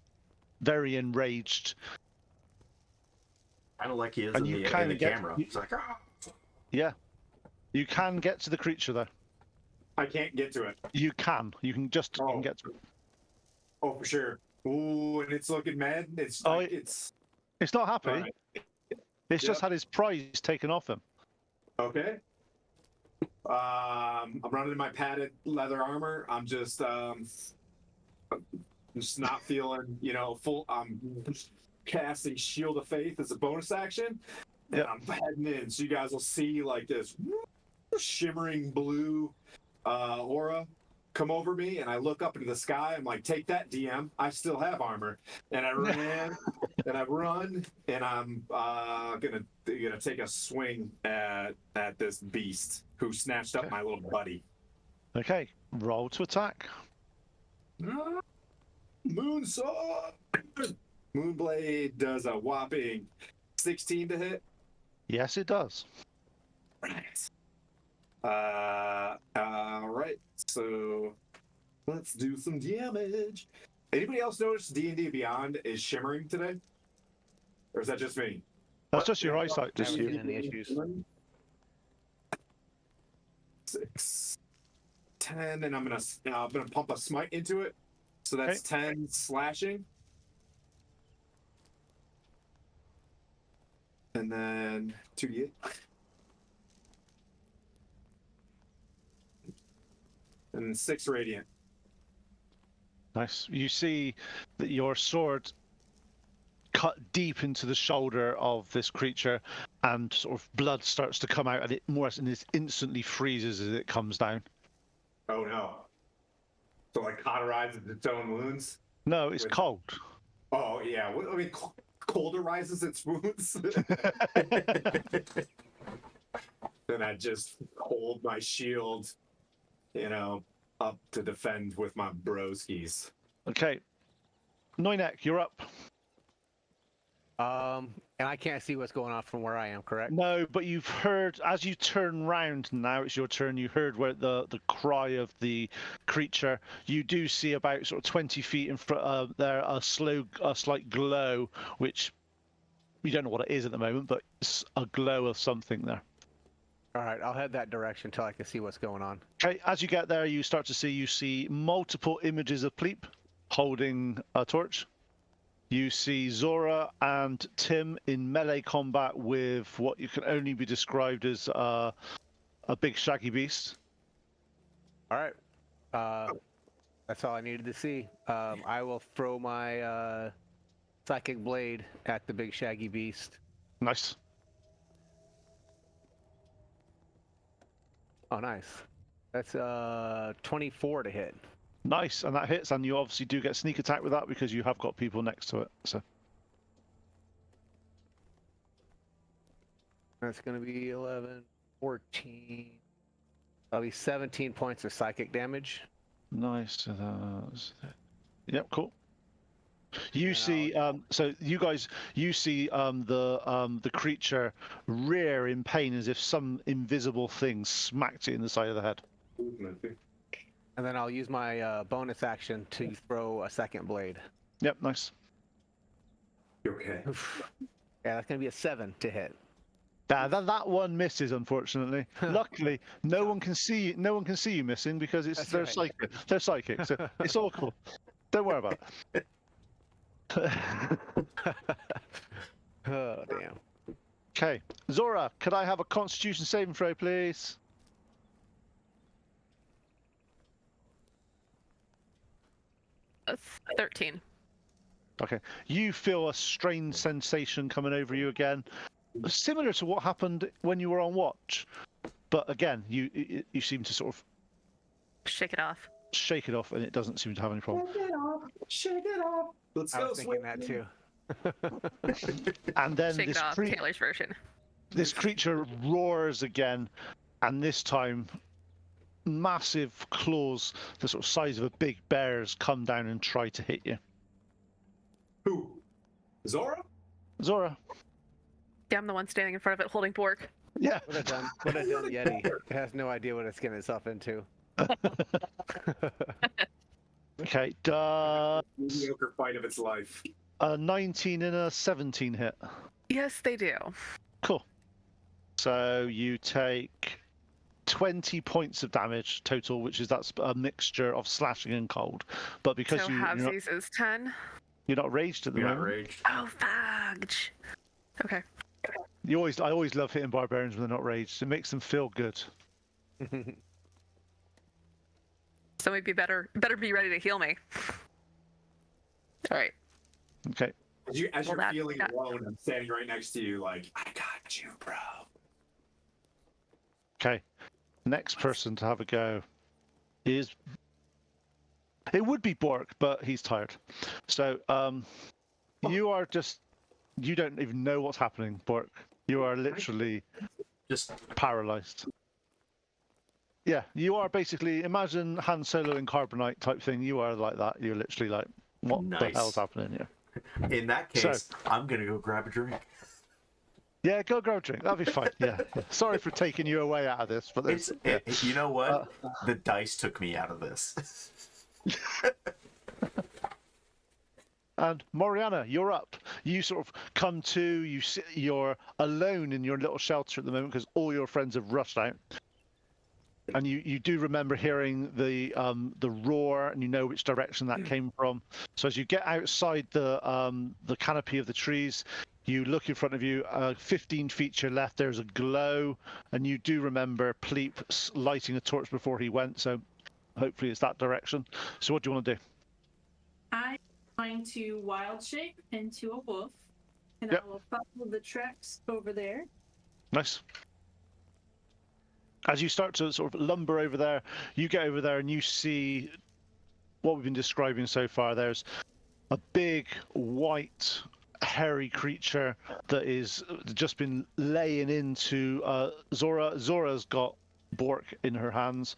very enraged. Kind of like he is And in you the can get- camera. He's like, ah. Yeah, you can get to the creature though. I can't get to it. You can get to it. Oh, for sure. Ooh, and it's looking mad. It's like it's It's not happy. Alright. It's just had his prize taken off him. okay. I'm running in my padded leather armor. I'm just not feeling, full. I'm casting Shield of Faith as a bonus action, and Yep. I'm heading in. So you guys will see like this shimmering blue aura come over me, and I look up into the sky. I'm like, "Take that, DM! I still have armor." And I ran, and I run, and I'm gonna take a swing at this beast who snatched up my little buddy. Okay, roll to attack. Moonsaw. Moonblade does a whopping 16 to hit. Yes, it does. Right. All right. So let's do some damage. Anybody else notice D&D Beyond is shimmering today, or is that just me? That's just your eyesight. Just you. Any issues? 6, 10, and I'm gonna pump a smite into it. So that's 10 slashing. And then 2d8. And 6 radiant. Nice. You see that your sword cut deep into the shoulder of this creature, and sort of blood starts to come out, and it instantly freezes as it comes down. Oh no. So like cauterizes its own wounds? No, it's cold. Oh yeah. I mean, colderizes its wounds. Then I just hold my shield, up to defend with my broskies. Okay. Noinek, you're up. And I can't see what's going on from where I am, correct? No, but you've heard, as you turn round, now it's your turn, you heard where the cry of the creature. You do see about sort of 20 feet in front there a slight glow, which you don't know what it is at the moment, but it's a glow of something there. All right, I'll head that direction until I can see what's going on. Okay, as you get there, you see multiple images of Pleep holding a torch. You see Zora and Tim in melee combat with what you can only be described as a big shaggy beast. All right, that's all I needed to see. I will throw my psychic blade at the big shaggy beast. Nice. Oh, nice. That's 24 to hit. Nice, and that hits, and you obviously do get sneak attack with that because you have got people next to it. So that's going to be 11, 14. That'll be 17 points of psychic damage. nice. Yep, cool. You see, so you guys, you see the creature rear in pain as if some invisible thing smacked it in the side of the head. And then I'll use my bonus action to throw a second blade. Yep, nice. Okay. Yeah, that's going to be a 7 to hit. That one misses, unfortunately. Luckily, no one can see you missing because they're right. psychic. They're psychic, so it's all cool. Don't worry about it. Oh, damn. Okay, Zora, could I have a Constitution saving throw, please? 13. Okay. You feel a strange sensation coming over you again, similar to what happened when you were on watch. But again, you seem to sort of Shake it off. shake it off, and it doesn't seem to have any problem. Shake it off. Shake it off. Let's I go, was thinking that Swifty. too. And then Shake it off. Taylor's version. this creature roars again, and this time, massive claws, the sort of size of a big bear's, come down and try to hit you. Who? Zora? Zora. Yeah, I'm the one standing in front of it holding Bork. Yeah. What a done Yeti. It has no idea what it's getting itself into. Okay. Mediocre fight of its life. A 19 and a 17 hit. Yes, they do. Cool. So you take 20 points of damage total, which is that's a mixture of slashing and cold. But because So you're halvesies is 10. not raged at the You're not moment, raged. Oh, fudge. Okay. I always love hitting barbarians when they're not raged. It makes them feel good. Somebody better be ready to heal me. All right. Okay. As you're that- feeling that- low and I'm standing right next to you, like, I got you, bro. Okay. Next person to have a go is. It would be Bork, but he's tired. So you are just. You don't even know what's happening, Bork. You are literally Just paralyzed. Yeah, you are basically, imagine Han Solo in Carbonite type thing. You are like that. You're literally like, what the Nice. hell's happening here? in that case, I'm gonna go grab a drink. Yeah, go grab a drink. That'll be fine. Yeah. Sorry for taking you away out of this, but there's, You know what? The dice took me out of this. And Moriana, you're up. You sort of come to. You're alone in your little shelter at the moment because all your friends have rushed out. And you do remember hearing the roar, and you know which direction that came from. So as you get outside the canopy of the trees, you look in front of you. 15 feet to your left, there's a glow, and you do remember Pleep lighting a torch before he went. So hopefully it's that direction. So what do you want to do? I'm going to wild shape into a wolf, and Yep. I will follow the tracks over there. Nice. As you start to sort of lumber over there, you get over there and you see what we've been describing so far. There's a big, white, hairy creature that is just been laying into Zora. Zora's got Bork in her hands.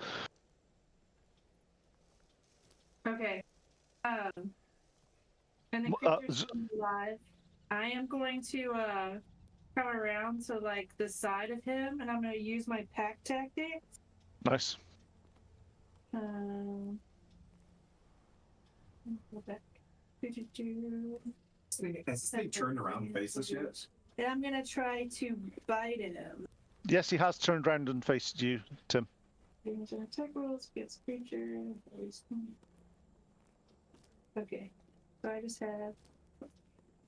Okay. And the Uh, creature's still alive. I am going to come around to like the side of him, and I'm going to use my pack tactics. Nice. Go back. Has this thing turned around and faced us yet? And I'm going to try to bite him. Yes, he has turned around and faced you, Tim. Damage and attack rolls against creature. Okay. So I just have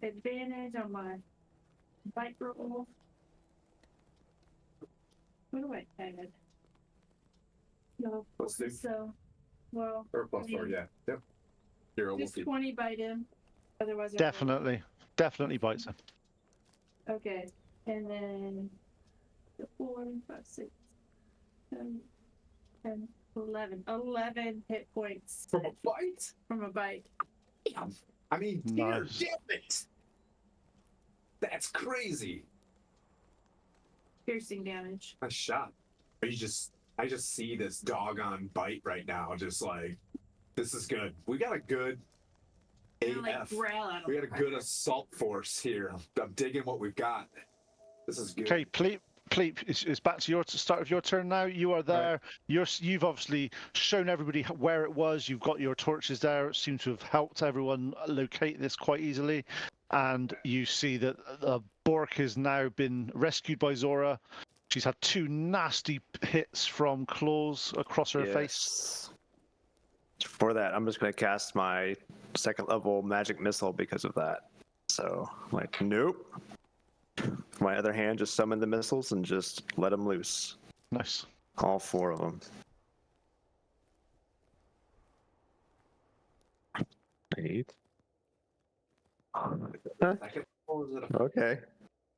advantage on my bite roll. What do I add? No. +2. So, well, Or +4, yeah. Yep. You're a just wolfie. 20 bite him. Otherwise, I Definitely bites him. Okay. And then 4, 5, 6, 7, 10, 11. 11 hit points From a bite? from a bite. Damn. I mean, dear, Nice. damn it. That's crazy. Piercing damage. Nice shot. I just see this doggone bite right now. Just like, this is good. We got a good And, like, AF. growl at him. We got a good assault force here. I'm digging what we've got. This is good. Okay, Pleep, it's back to your start of your turn now. You are there. You've obviously shown everybody where it was. You've got your torches there. It seems to have helped everyone locate this quite easily. And you see that Bork has now been rescued by Zora. She's had 2 nasty hits from claws across her face. For that, I'm just going to cast my 2nd level magic missile because of that. So, I'm like, nope. My other hand, just summon the missiles and just let them loose. Nice. All 4 of them. 8. Second level, is it a Okay.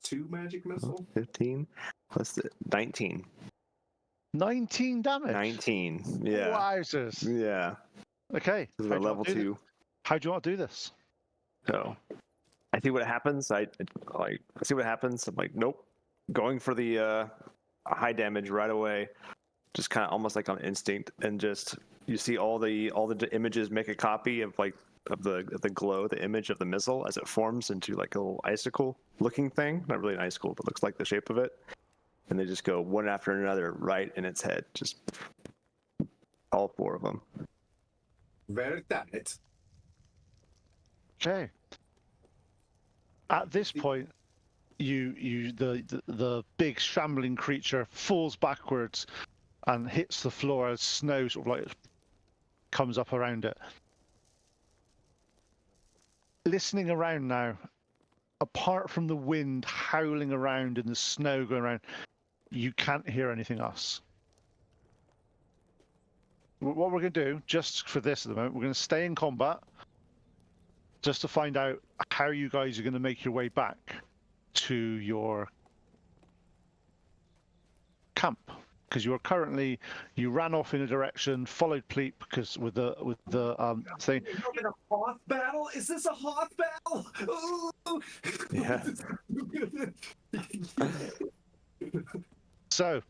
2 magic missile? 15 plus 19. 19 damage. 19. Yeah. Wowzers. Yeah. Okay. This is How a do you level want to do 2. this? How do you want to do this? So I see what happens. I see what happens. I'm like, nope. Going for the high damage right away. Just kind of almost like on instinct, and just you see all the images make a copy of like of the glow, the image of the missile as it forms into like a little icicle looking thing. Not really an icicle, but looks like the shape of it. And they just go one after another right in its head. Just all 4 of them. Very tight. Okay. At this point, the big shambling creature falls backwards and hits the floor as snow sort of like comes up around it. Listening around now, apart from the wind howling around and the snow going around, you can't hear anything else. What we're going to do, just for this at the moment, we're going to stay in combat just to find out how you guys are going to make your way back to your camp. Because you ran off in a direction, followed Pleep, because with the thing. In a Hoth battle? Is this a Hoth battle? Ooh. Yeah. So,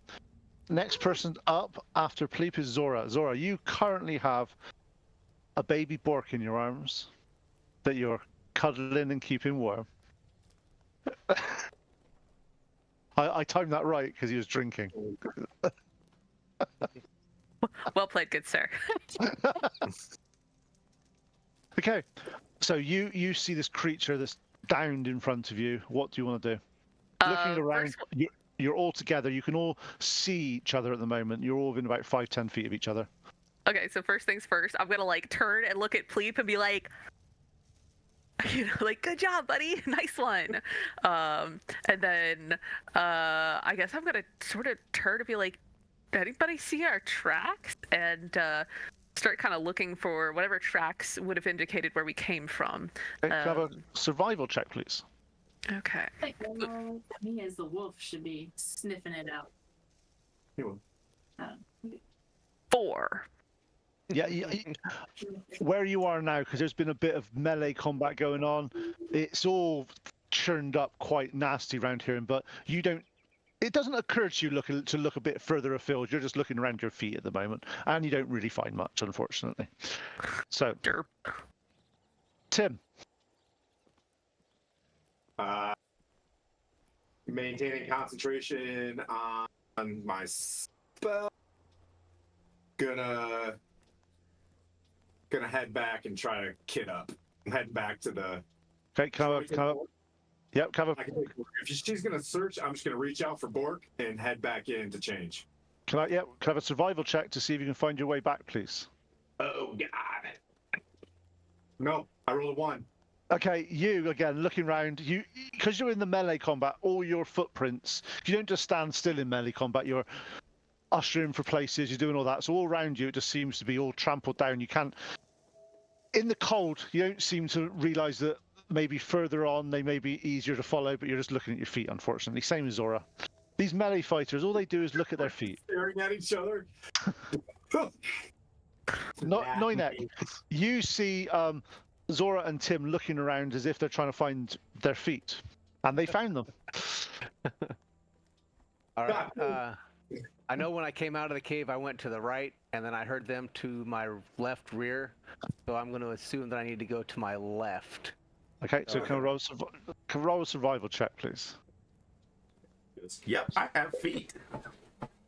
next person up after Pleep is Zora. Zora, you currently have a baby Bork in your arms that you're cuddling and keeping warm. I timed that right because he was drinking. Well played, good sir. Okay, so you see this creature that's downed in front of you. What do you want to do? Looking around, you're all together. You can all see each other at the moment. You're all within about 5-10 feet of each other. Okay, so first things first, I'm gonna like turn and look at Pleep and be like, like, good job, buddy, nice one. And then I guess I'm gonna sort of turn to be like, anybody see our tracks? And start kind of looking for whatever tracks would have indicated where we came from. Okay, can I have a survival check, please? Okay. I think me as the wolf should be sniffing it out. 4. Yeah, where you are now, because there's been a bit of melee combat going on, it's all churned up quite nasty around here. But you don't. It doesn't occur to you to look a bit further afield. You're just looking around your feet at the moment, and you don't really find much, unfortunately. So, Derp. Tim. Maintaining concentration on my spell. Gonna head back and try to kit up. I'm heading back to the. Okay, cover. Yep, cover. If she's gonna search, I'm just gonna reach out for Bork and head back in to change. Can I have a survival check to see if you can find your way back, please? Oh God. No, I rolled a 1. Okay, you again looking around. Because you're in the melee combat, all your footprints. You don't just stand still in melee combat. You're ushering for places. You're doing all that. So all around you, it just seems to be all trampled down. You can't. In the cold, you don't seem to realise that maybe further on they may be easier to follow, but you're just looking at your feet. Unfortunately, same as Zora. These melee fighters, all they do is look at their feet. Staring at each other. Noinek, you see Zora and Tim looking around as if they're trying to find their feet, and they found them. All right. I know when I came out of the cave, I went to the right, and then I heard them to my left rear. So I'm going to assume that I need to go to my left. Okay, so can I roll a survival check, please? Yep, I have feet.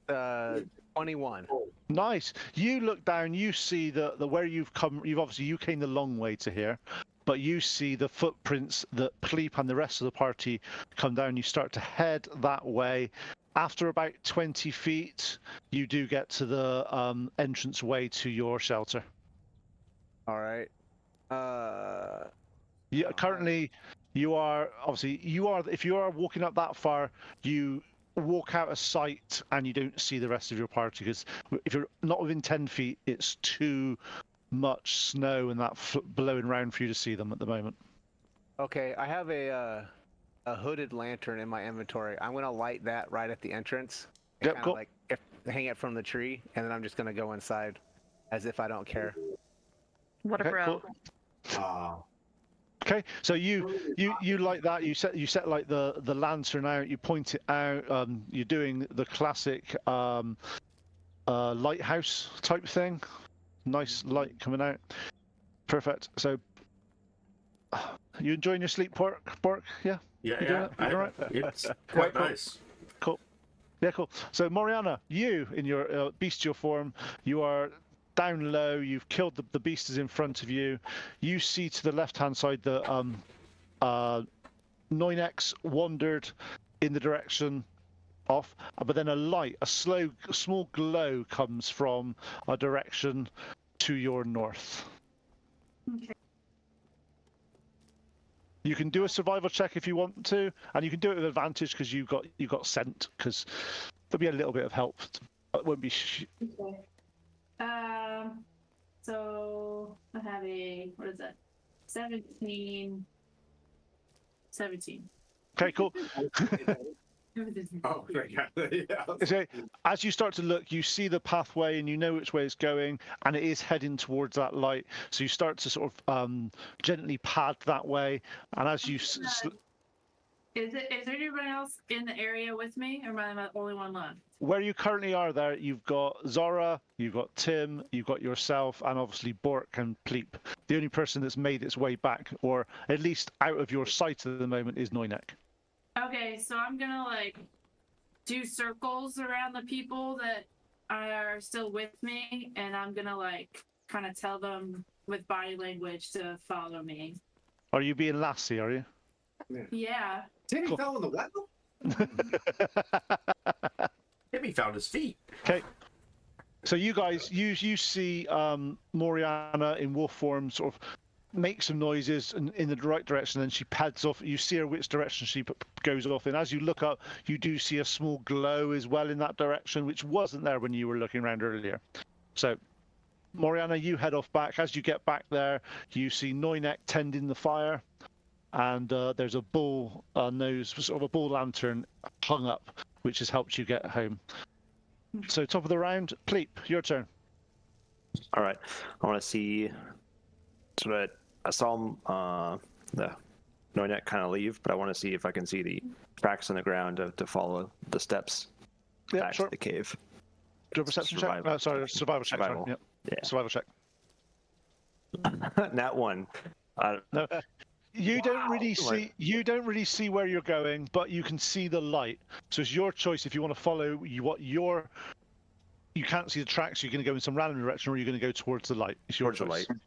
21. Nice. You look down. You see the where you've come. You came the long way to here, but you see the footprints that Pleep and the rest of the party come down. You start to head that way. After about 20 feet, you do get to the entrance way to your shelter. All right. Currently, you are if you are walking up that far, you walk out of sight and you don't see the rest of your party, because if you're not within 10 feet, it's too much snow and that blowing around for you to see them at the moment. Okay, I have a hooded lantern in my inventory. I'm gonna light that right at the entrance. And Yep, kinda cool. like hang it from the tree, and then I'm just gonna go inside, as if I don't care. What a Okay, bro. cool. Oh. Okay, so you like that. You set like the lantern out. You point it out. You're doing the classic lighthouse type thing. Nice light coming out. Perfect. So you enjoying your sleep, Bork? Yeah. Yeah, You doing it? You all right? It's quite cool. nice. Cool. Yeah, cool. So Moriana, you in your bestial form, you are down low. You've killed the beasties in front of you. You see to the left-hand side that Noinex wandered in the direction off, but then a small glow comes from a direction to your north. Okay. You can do a survival check if you want to, and you can do it with advantage because you got scent. Because there'll be a little bit of help. It won't be. Okay. So I have what is that? 17. Okay, cool. Oh, yeah. So as you start to look, you see the pathway and you know which way it's going, and it is heading towards that light. So you start to sort of gently pad that way, and as you Is there anyone else in the area with me, or am I the only one left? where you currently are there, you've got Zora, you've got Tim, you've got yourself, and obviously Bork and Pleep. The only person that's made its way back, or at least out of your sight at the moment, is Noinek. Okay, so I'm gonna like do circles around the people that are still with me, and I'm gonna like kind of tell them with body language to follow me. Are you being Lassie, are you? Yeah. Timmy Cool. fell in the well? Timmy found his feet. Okay. So you guys, you see Moriana in wolf form sort of make some noises in the right direction, and she pads off. You see her which direction she goes off in. As you look up, you do see a small glow as well in that direction, which wasn't there when you were looking around earlier. So, Moriana, you head off back. As you get back there, you see Noinek tending the fire, and there's a bull nose, sort of a bull lantern hung up, which has helped you get home. So, top of the round, Pleep, your turn. All right. I want to see. So I saw the Noinek kind of leave, but I want to see if I can see the tracks on the ground to follow the steps back to the cave. Do a perception Survival. check? Sorry, survival check. Survival. Sorry. Yep. Yeah. Survival check. Nat one. No, you don't really see where you're going, but you can see the light. So it's your choice if you want to follow you can't see the tracks. You're going to go in some random direction, or you're going to go towards the light. It's your Towards choice. the light.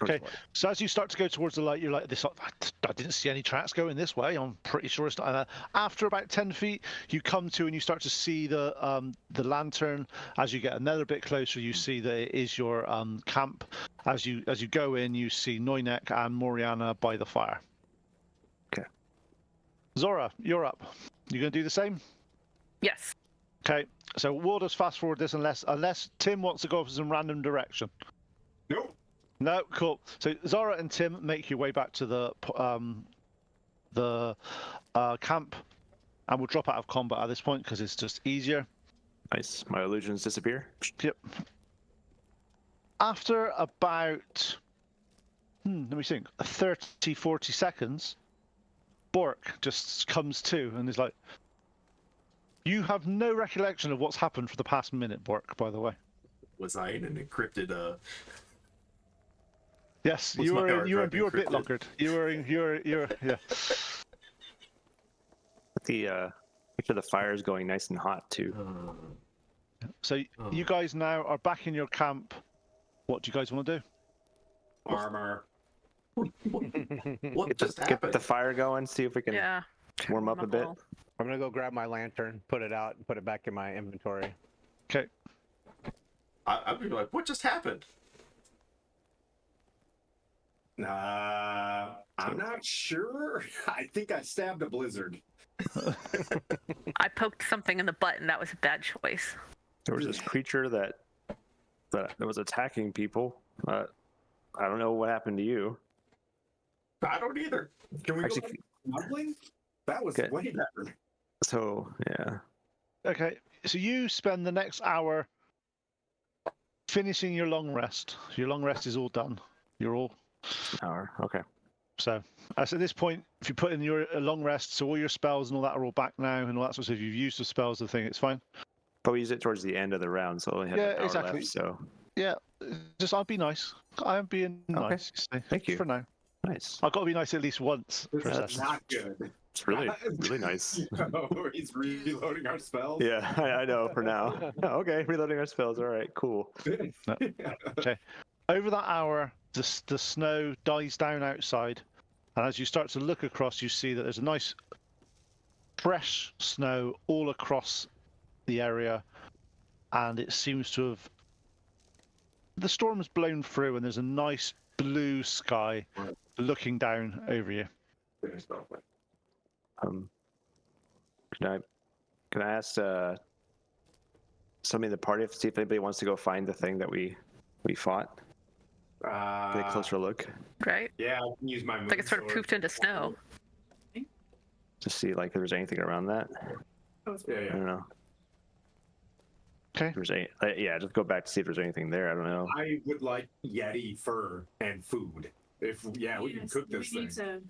Okay, so as you start to go towards the light, you're like, "This, I didn't see any tracks going this way. I'm pretty sure it's not." After about 10 feet, you come to and you start to see the lantern. As you get another bit closer, you see that it is your camp. As you go in, you see Noinek and Moriana by the fire. Okay. Zora, you're up. You gonna do the same? Yes. Okay. So we'll just fast forward this unless Tim wants to go off in some random direction. Nope. No, cool. So Zara and Tim make your way back to the camp, and we'll drop out of combat at this point because it's just easier. Nice. My illusions disappear. Yep. After about, let me think, 30, 40 seconds, Bork just comes to and is like, "You have no recollection of what's happened for the past minute, Bork, by the way." Was I in an encrypted Yes, Was you my were hard drive bit encrypted? lockered. You were yeah. The picture the fire is going nice and hot too. So you guys now are back in your camp. What do you guys want to do? Armor. what just Get happened? the fire going. See if we can Yeah. warm up a bit. I'm gonna go grab my lantern, put it out, and put it back in my inventory. Okay. I'd be like, what just happened? I'm not sure. I think I stabbed a blizzard. I poked something in the butt, and that was a bad choice. There was this creature that was attacking people. I don't know what happened to you. I don't either. Can we Actually, go back to smuggling? That was Okay. way better. so yeah. Okay, so you spend the next hour finishing your long rest. Your long rest is all done. You're all Hour. Okay. so. As at this point, if you put in your long rest, so all your spells and all that are all back now, and all that sort of stuff. If you've used the spells, the thing, it's fine. But we used it towards the end of the round, so we only had Yeah, an hour exactly. left. So Yeah, just I'll be nice. I'm being nice. So, Thank you. for now. nice. I've got to be nice at least once This for a is session. not good. It's really really nice. He's reloading our spells. Yeah, I know for now. Oh, okay, reloading our spells. All right, cool. Over that hour, the snow dies down outside, and as you start to look across, you see that there's a nice fresh snow all across the area, and it seems to have the storm has blown through, and there's a nice blue sky looking down over you. Can I ask somebody in the party to see if anybody wants to go find the thing that we fought? Get a closer look. Right? Yeah, I can use my Like it's sort of moonsword. poofed into snow. To see like if there's anything around that. Yeah, I yeah. don't know. Okay. If there's any, yeah, just go back to see if there's anything there. I don't know. I would like Yeti fur and food. If we can Yes, cook this we thing. need to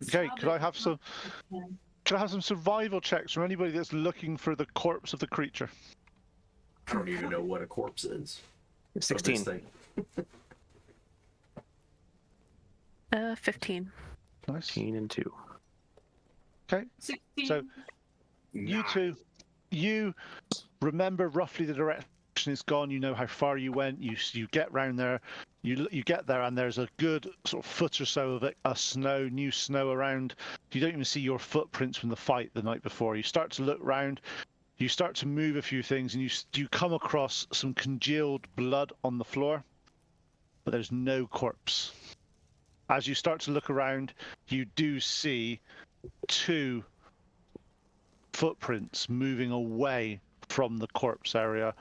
Okay, swab could I it. have some? Can I have some survival checks from anybody that's looking for the corpse of the creature? I don't even know what a corpse is. of this 16. thing. 15. Nice. 16 and 2. Okay. 16. So you two, you remember roughly the direction it's gone. You know how far you went. You get round there. You get there, and there's a good sort of foot or so of it, new snow around. You don't even see your footprints from the fight the night before. You start to look round. You start to move a few things, and you come across some congealed blood on the floor, but there's no corpse. As you start to look around, you do see 2 footprints moving away from the corpse area.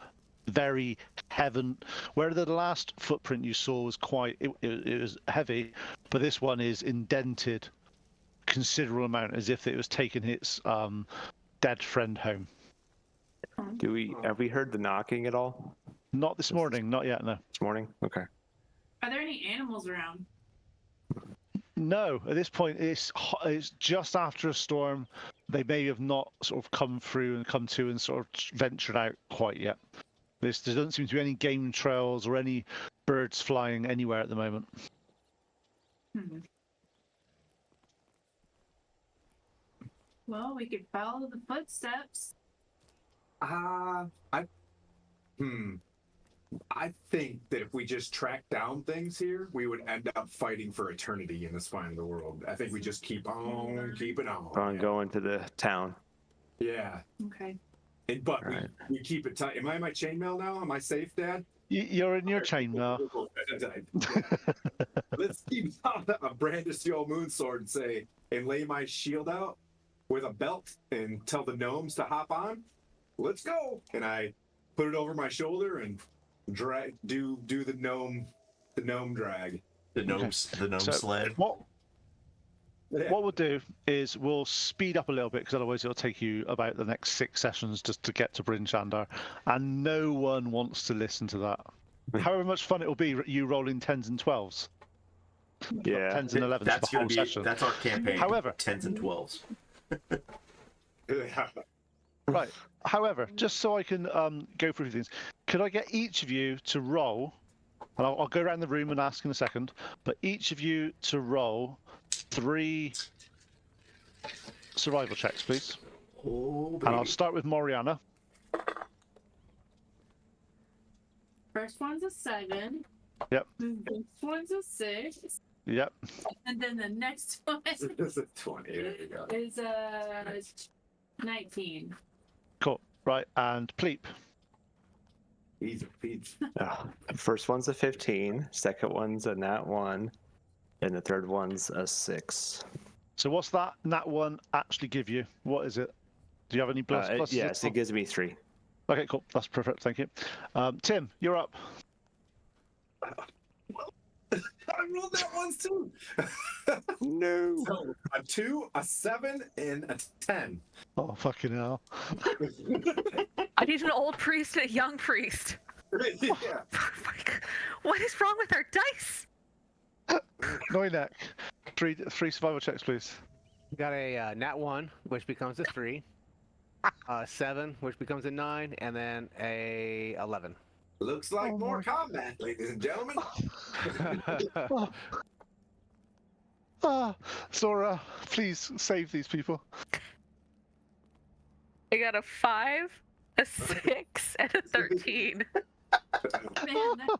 Very heavy. Where the last footprint you saw was it was heavy, but this one is indented considerable amount, as if it was taking its dead friend home. Have we heard the knocking at all Not this morning, not yet, no. this morning? Okay. Are there any animals around? No, at this point it's just after a storm. They may have not sort of come to and sort of ventured out quite yet. There doesn't seem to be any game trails or any birds flying anywhere at the moment. Well, we could follow the footsteps. I think that if we just track down things here, we would end up fighting for eternity in the spine of the world. I think we just keep on keeping on. Going to the town. Yeah. Okay. But Right. we keep it tight. Am I in my chainmail now? Am I safe, Dad? You're in your chain now. Let's keep a brandish the old moon sword and lay my shield out with a belt and tell the gnomes to hop on. Let's go. And I put it over my shoulder and do the gnome drag. The gnome sled. What we'll do is we'll speed up a little bit, because otherwise it'll take you about the next 6 sessions just to get to Brynshander, and no one wants to listen to that. However much fun it will be you rolling 10s and 12s. Yeah. 10s and 11s That's for the whole gonna be session. that's our campaign. However, 10s and 12s. right. However, just so I can go through things, could I get each of you to roll, and I'll go around the room and ask in a second, but each of you to roll 3 survival checks, please. Oh, And I'll baby. start with Moriana. First one's a 7. Yep. This one's a 6. Yep. And then the next one It's a 20. There we go. is a 19. Cool. Right, and Pleep. Easy peasy. First one's a 15. Second one's a nat 1. And the third one's a 6. So what's that nat 1 actually give you? What is it? Do you have any pluses? Yes, it gives me 3. Okay, cool. That's perfect. Thank you. Tim, you're up. I rolled that once too. No. So a 2, a 7, and a 10. Oh, fucking hell. I need an old priest and a young priest. Yeah. What is wrong with our dice? Noinek, three survival checks, please. Got a nat 1, which becomes a 3. 7, which becomes a 9, and then a 11. Looks like more combat, ladies and gentlemen. Zora, please save these people. I got a 5, a 6, and a 13. Man, that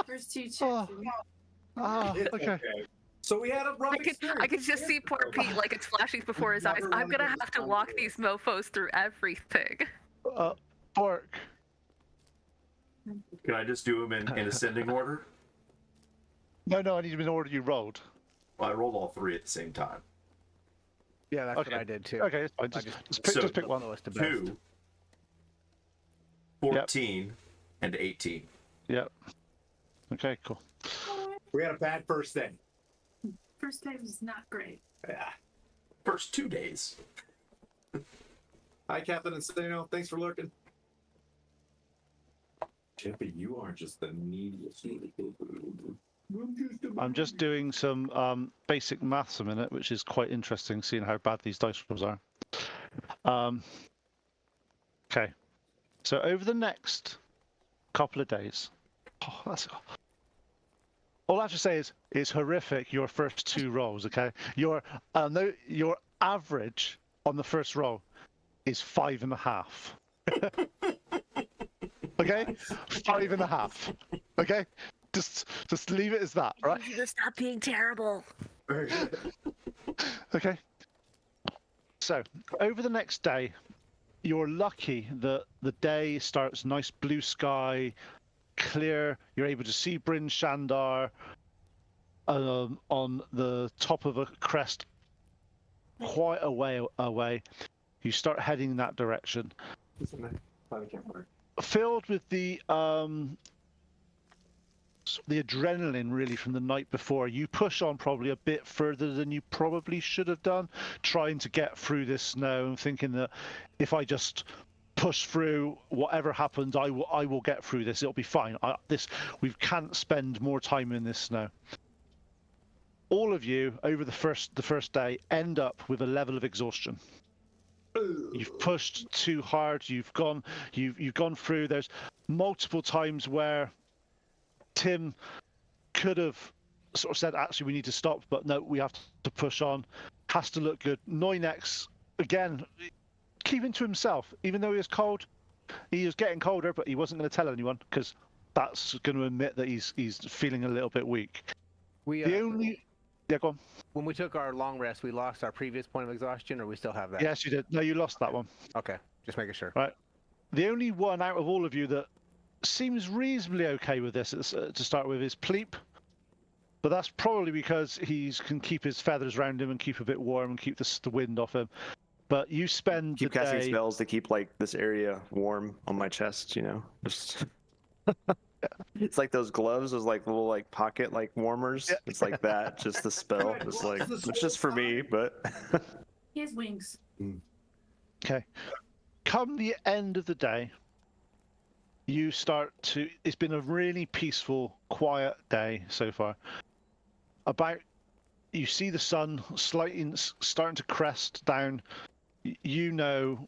first two checks. Oh. It's Okay. So we had a rough I could just see poor Pete like it's flashing before his eyes. I'm gonna have to walk these mofos through everything. Bork. Can I just do them in ascending order? No, I need them in order you rolled. Well, I rolled all 3 at the same time. Yeah, that's Okay. what I did too. Okay, it's fine. Just pick one. Lowest to best. 2, 14, and 18. Yep. Okay, cool. We had a bad first day. First day was not great. Yeah. First 2 days. Hi, Captain Insano. Thanks for lurking. Chippy, you are just the neediest. I'm just doing some basic maths a minute, which is quite interesting, seeing how bad these dice rolls are. Okay, so over the next couple of days, all I have to say is it's horrific. Your first 2 rolls, okay? Your average on the first roll is 5.5. Okay, 5.5. Okay, just leave it as that, right? You just stop being terrible. Okay. So over the next day, you're lucky that the day starts nice blue sky, clear. You're able to see Brynshander on the top of a crest, quite a way away. You start heading in that direction. Filled with the adrenaline really from the night before, you push on probably a bit further than you probably should have done, trying to get through this snow and thinking that if I just push through, whatever happens, I will get through this. It'll be fine. We can't spend more time in this snow. All of you over the first day end up with a level of exhaustion. You've pushed too hard. You've gone through. There's multiple times where Tim could have sort of said, actually, we need to stop, but no, we have to push on. Has to look good. Noinex, again, keeping to himself. Even though he was cold, he was getting colder, but he wasn't going to tell anyone because that's going to admit that he's feeling a little bit weak. Yeah, go on. When we took our long rest, we lost our previous point of exhaustion, or we still have that? Yes, you did. No, you lost that one. Okay, just making sure. Right. The only one out of all of you that seems reasonably okay with this to start with is Pleep. But that's probably because he can keep his feathers around him and keep a bit warm and keep the wind off him. But you spend Keep the casting day... spells to keep like this area warm on my chest, you know. Just it's like those gloves, those like little like pocket like warmers. Yeah. It's like that, just the spell. It's like it's just for me, but He has wings. Okay. Come the end of the day, you start to... It's been a really peaceful, quiet day so far. You see the sun slightly starting to crest down. You know,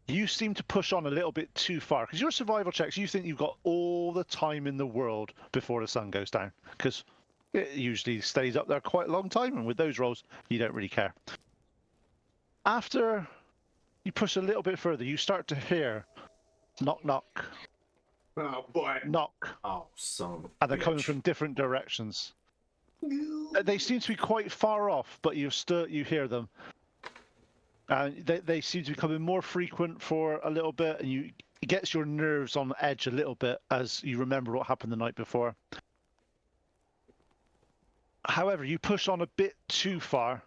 you seem to push on a little bit too far because your survival checks, you think you've got all the time in the world before the sun goes down because it usually stays up there quite a long time, and with those rolls, you don't really care. After you push a little bit further, you start to hear knock, knock. Oh boy. Knock. Oh, son. And they're coming from different directions. They seem to be quite far off, but you hear them. And they seem to be becoming more frequent for a little bit, and it gets your nerves on edge a little bit as you remember what happened the night before. However, you push on a bit too far,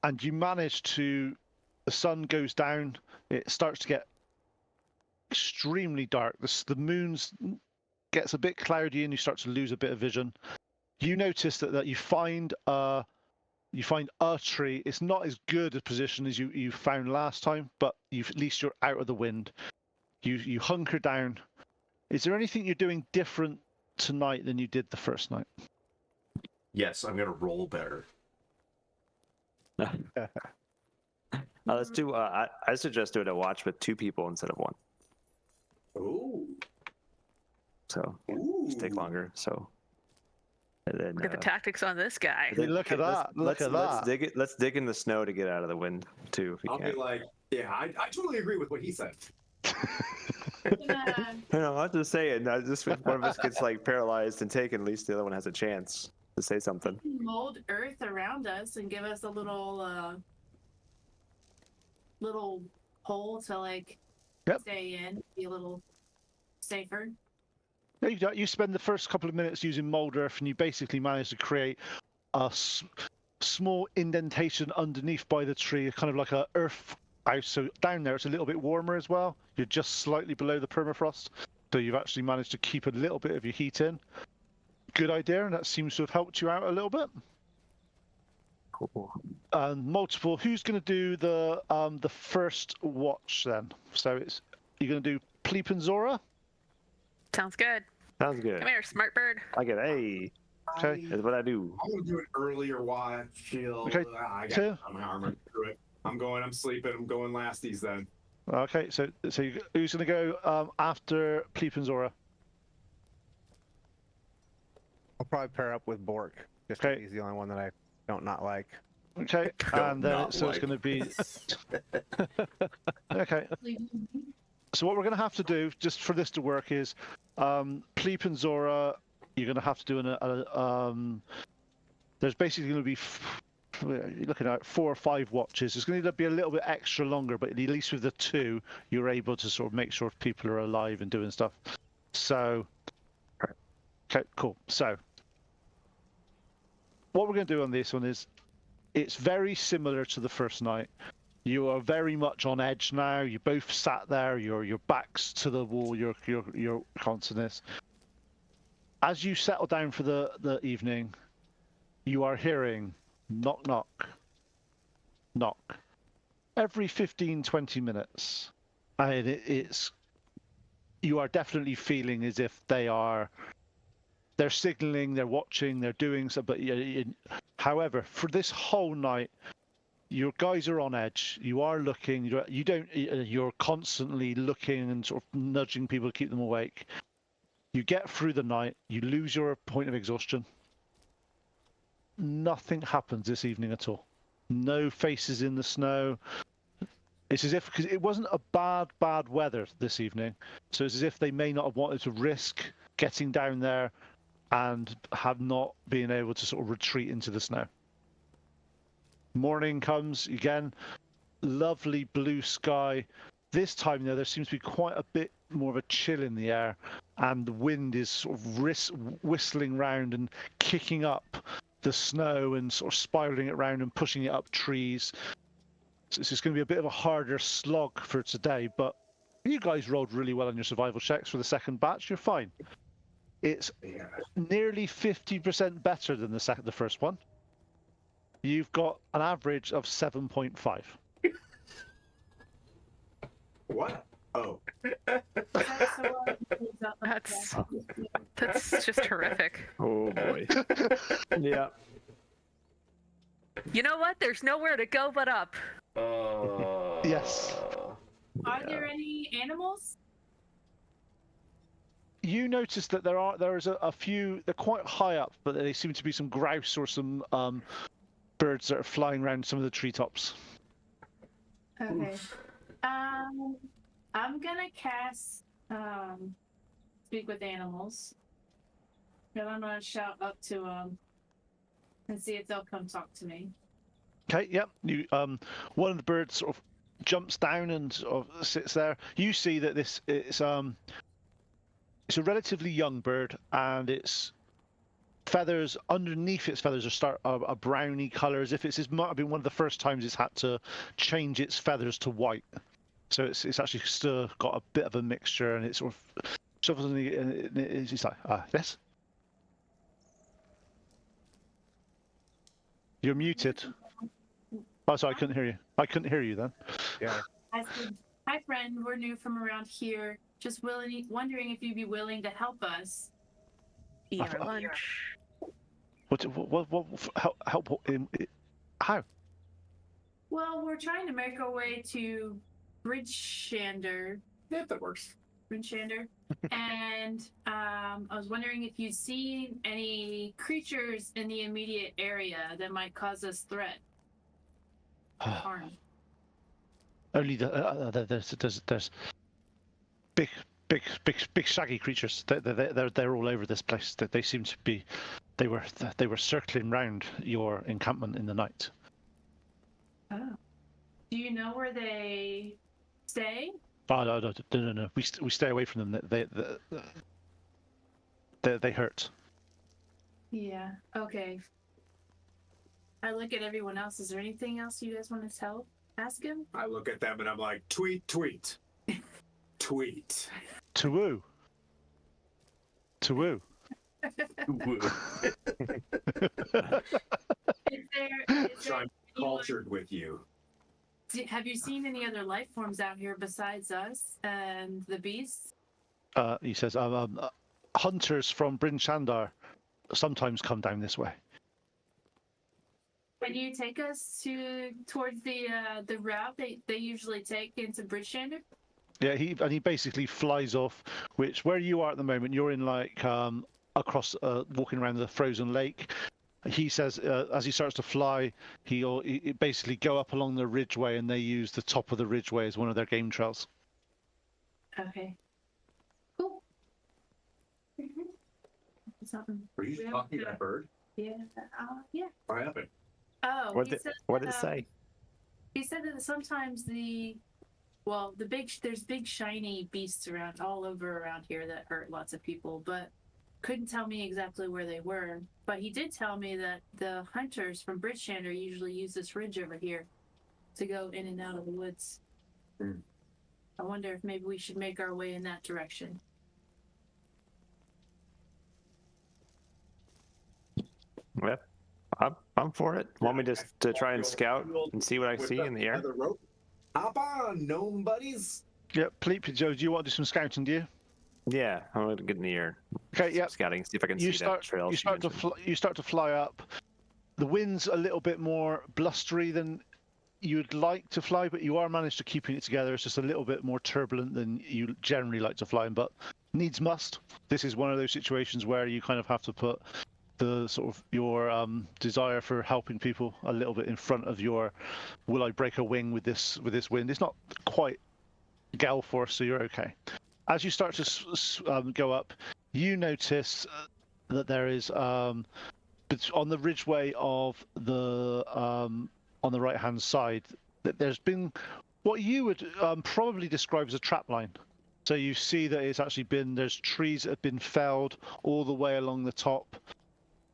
and you manage to... The sun goes down, it starts to get extremely dark. The moon's gets a bit cloudy and you start to lose a bit of vision. You notice that you find a tree. It's not as good a position as you found last time, but at least you're out of the wind. You hunker down. Is there anything you're doing different tonight than you did the first night? Yes, I'm gonna roll better. Let's do. I suggest doing a watch with 2 people instead of 1. Ooh. So Ooh. just take longer. So. And then, Look at the tactics on this guy. then- Look at that! Look at let's that! Let's dig in the snow to get out of the wind too, if we I'll can. be like, yeah, I totally agree with what he said. No, I'm just saying. Just if one of us gets like paralyzed and taken, at least the other one has a chance to say something. Mold earth around us and give us a little hole to like Yep. stay in, be a little safer. You spend the first couple of minutes using mold earth, and you basically manage to create a small indentation underneath by the tree, kind of like a earth house. So down there, it's a little bit warmer as well. You're just slightly below the permafrost, so you've actually managed to keep a little bit of your heat in. Good idea, and that seems to have helped you out a little bit. Cool. Multiple. Who's going to do the first watch then? So you're going to do Pleep and Zora. Sounds good. Sounds good. Come here, smart bird. I get hey. Okay. That's what I do. I'm gonna do an earlier watch. Chill. Okay, two. I'm armored through it. I'm sleeping. I'm going lasties then. Okay, so who's going to go after Pleep and Zora? I'll probably pair up with Bork. Just Okay. 'cause he's the only one that I don't not like. Okay, and then Not it's like. going to be okay. So what we're going to have to do, just for this to work, is Pleep and Zora. You're going to have to do there's basically going to be you're looking at 4 or 5 watches. It's going to be a little bit extra longer, but at least with the 2, you're able to sort of make sure people are alive and doing stuff. So, okay, cool. So, what we're going to do on this one is, it's very similar to the first night. You are very much on edge now. You both sat there. Your backs to the wall. You're conscious. As you settle down for the evening, you are hearing knock, knock, knock every 15-20 minutes, and you are definitely feeling as if they're signaling, they're watching, they're doing so. But however, for this whole night, your guys are on edge. You are looking. You're constantly looking and sort of nudging people to keep them awake. You get through the night. You lose your point of exhaustion. Nothing happens this evening at all. No faces in the snow. It's as if, because it wasn't a bad weather this evening, so it's as if they may not have wanted to risk getting down there and have not been able to sort of retreat into the snow. Morning comes again, lovely blue sky. This time, though, there seems to be quite a bit more of a chill in the air, and the wind is sort of whistling round and kicking up the snow and sort of spiraling it around and pushing it up trees. So it's just going to be a bit of a harder slog for today, but you guys rolled really well on your survival checks for the second batch. You're fine. It's nearly 50% better than the first one. You've got an average of 7.5. What? Oh. That's just horrific. Oh boy. Yeah. You know what? There's nowhere to go but up. Yes. Are there any animals? You notice that there is a few. They're quite high up, but they seem to be some grouse or some birds that are flying around some of the treetops. Okay. I'm gonna cast speak with animals. And I'm gonna shout up to them and see if they'll come talk to me. Okay, yep. You one of the birds sort of jumps down and sort of sits there. You see that it's a relatively young bird, and its feathers underneath its feathers are a browny color, as if this might have been one of the first times it's had to change its feathers to white. So it's actually still got a bit of a mixture, and it's sort of shovels in the. And it's like, yes. You're muted. Oh, sorry, I couldn't hear you. I couldn't hear you then. Yeah. I said, "Hi, friend. We're new from around here. Just wondering if you'd be willing to help us." Eat our lunch. What help? How? Well, we're trying to make our way to Brynshander. Yeah, that works. Brynshander. And I was wondering if you've seen any creatures in the immediate area that might cause us threat or harm. Only there's big shaggy creatures. They're all over this place. They seem to be. They were circling round your encampment in the night. Oh. Do you know where they stay? Oh no. We stay away from them. They hurt. Yeah. Okay. I look at everyone else. Is there anything else you guys want to ask him? I look at them and I'm like, tweet. Tweet. To woo. Woo. So I'm cultured with you. Have you seen any other life forms out here besides us and the beasts? He says, hunters from Brynshander sometimes come down this way. Can you take us towards the route they usually take into Brynshander? Yeah, he basically flies off. Which where you are at the moment, you're in like across walking around the frozen lake. He says as he starts to fly, he'll basically go up along the ridgeway, and they use the top of the ridgeway as one of their game trails. Okay. Cool. Something. Were you talking to that bird? Yeah. Yeah. What happened? Oh. What did it say? He said that sometimes there's big shiny beasts all over around here that hurt lots of people, but couldn't tell me exactly where they were. But he did tell me that the hunters from Brynshander usually use this ridge over here to go in and out of the woods. I wonder if maybe we should make our way in that direction. Yeah, I'm for it. Want me to try and scout and see what I see in the air? Hop on, gnome buddies. Yep, Pleep, Joe, do you want to do some scouting, do you? Yeah, I'm going to get in the air. Okay, yeah. Scouting, see if I can see that trail. You start to fly up. The wind's a little bit more blustery than you'd like to fly, but you are managed to keeping it together. It's just a little bit more turbulent than you generally like to fly, but needs must. This is one of those situations where you kind of have to put the sort of your desire for helping people a little bit in front of your will I break a wing with this wind. It's not quite gale force, so you're okay. As you start to go up, you notice that there is on the ridgeway of the on the right hand side that there's been what you would probably describe as a trap line. So you see that it's actually there's trees that have been felled all the way along the top.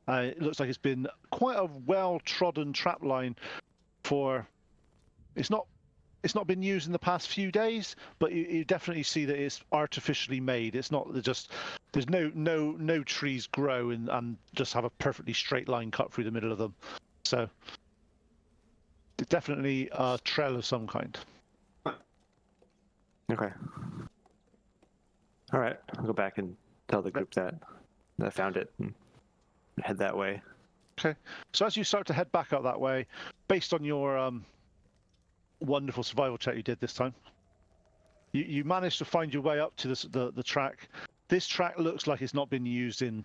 It looks like it's been quite a well-trodden trap line for. It's not been used in the past few days, but you definitely see that it's artificially made. It's not just there's no trees grow and just have a perfectly straight line cut through the middle of them. So it's definitely a trail of some kind. Okay. All right, I'll go back and tell the group that I found it and head that way. Okay. So as you start to head back up that way, based on your wonderful survival check you did this time, you managed to find your way up to the track. This track looks like it's not been used in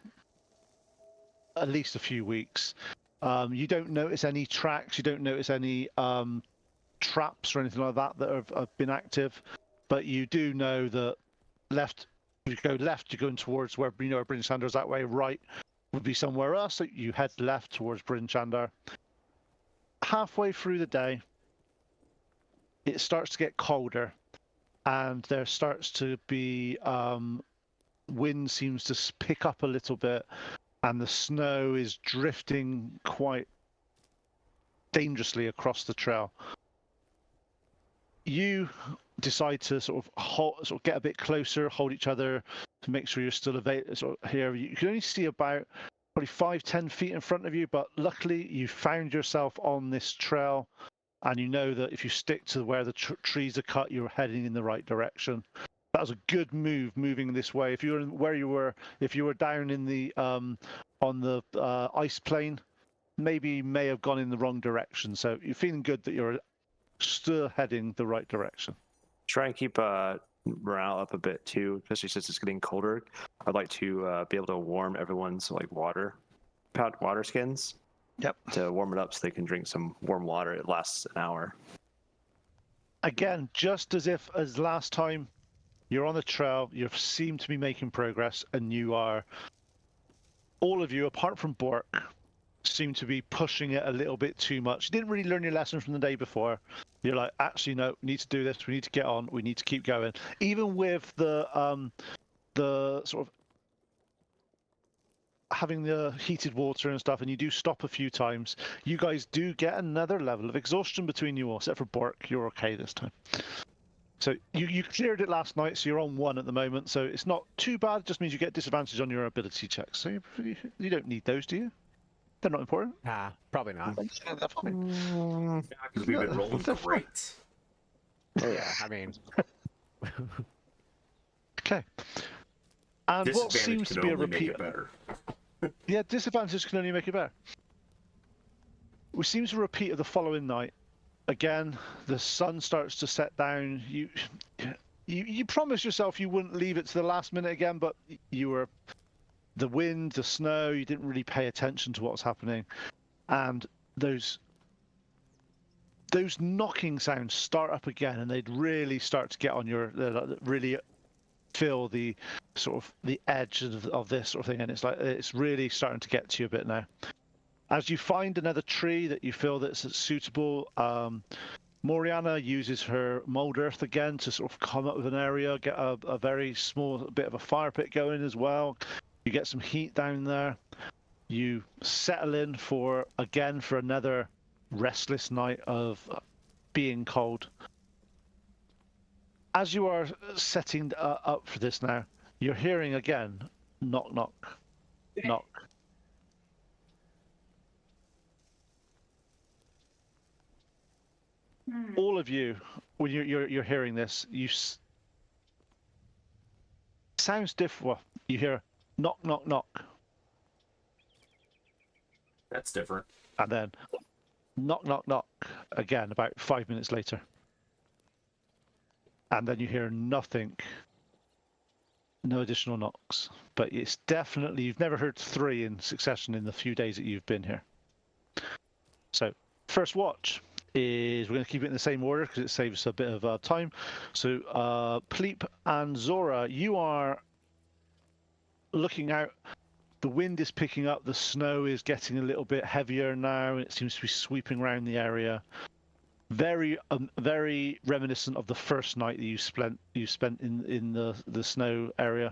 at least a few weeks. You don't notice any tracks. You don't notice any traps or anything like that have been active. But you do know that you go left, you're going towards where Brynshander is that way. Right would be somewhere else. So you head left towards Brynshander. Halfway through the day, it starts to get colder, and there starts to be wind seems to pick up a little bit, and the snow is drifting quite dangerously across the trail. you decide to sort of get a bit closer, hold each other to make sure you're still here. You can only see about probably 5-10 feet in front of you, but luckily you found yourself on this trail, and you know that if you stick to where the trees are cut, you're heading in the right direction. That was a good move, moving this way. If you were where you were, if you were down in the on the ice plain, maybe you may have gone in the wrong direction. So you're feeling good that you're still heading the right direction. Try and keep morale up a bit too, especially since it's getting colder. I'd like to be able to warm everyone's like water skins. Yep. To warm it up so they can drink some warm water. It lasts an hour. Again, just as last time, you're on the trail. You seem to be making progress, and you are. All of you, apart from Bork, seem to be pushing it a little bit too much. You didn't really learn your lesson from the day before. You're like, actually, no, we need to do this. We need to get on. We need to keep going. Even with the sort of having the heated water and stuff, and you do stop a few times, you guys do get another level of exhaustion between you all, except for Bork. You're okay this time. So you cleared it last night, so you're on 1 at the moment. So it's not too bad. It just means you get disadvantage on your ability checks. So you don't need those, do you? They're not important. Probably not. Because we've been rolling great. Oh, yeah, I mean. Okay. And what Disadvantage seems to can be a only make repeat. it better. Yeah, disadvantage can only make it better. Which seems a repeat of the following night. Again, the sun starts to set down. You promised yourself you wouldn't leave it to the last minute again, but you were the wind, the snow. You didn't really pay attention to what's happening, and those knocking sounds start up again, and they'd really start to get on your really feel the sort of the edge of this sort of thing, and it's really starting to get to you a bit now. As you find another tree that you feel that's suitable, Moriana uses her mold earth again to sort of come up with an area, get a very small bit of a fire pit going as well. You get some heat down there. You settle in for another restless night of being cold. As you are setting up for this now, you're hearing again, knock, knock, knock. All of you, when you're hearing this, sounds different. Well, you hear knock, knock, knock. That's different. And then knock, knock, knock again about 5 minutes later. And then you hear nothing. No additional knocks. But it's definitely, you've never heard 3 in succession in the few days that you've been here. So, first watch is, we're going to keep it in the same order because it saves a bit of time. So, Pleep and Zora, you are looking out. The wind is picking up. The snow is getting a little bit heavier now. It seems to be sweeping around the area. Very reminiscent of the first night that you spent in the snow area.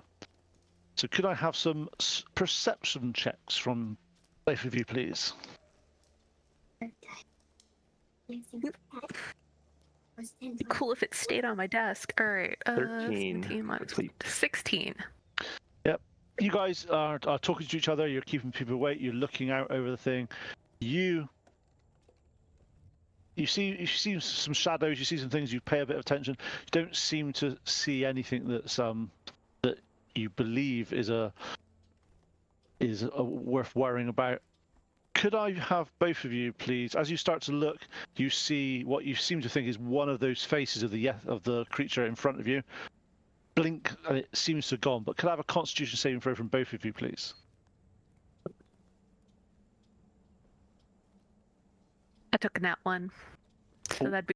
So could I have some perception checks from both of you, please? Cool if it stayed on my desk. All right. 13. 17 minus 16. Yep. You guys are talking to each other. You're keeping people awake. You're looking out over the thing. You see some shadows. You see some things. You pay a bit of attention. You don't seem to see anything that's that you believe is worth worrying about. Could I have both of you, please? As you start to look, you see what you seem to think is one of those faces of the creature in front of you. Blink, and it seems to have gone. But could I have a Constitution saving throw from both of you, please? I took a nat 1, so that'd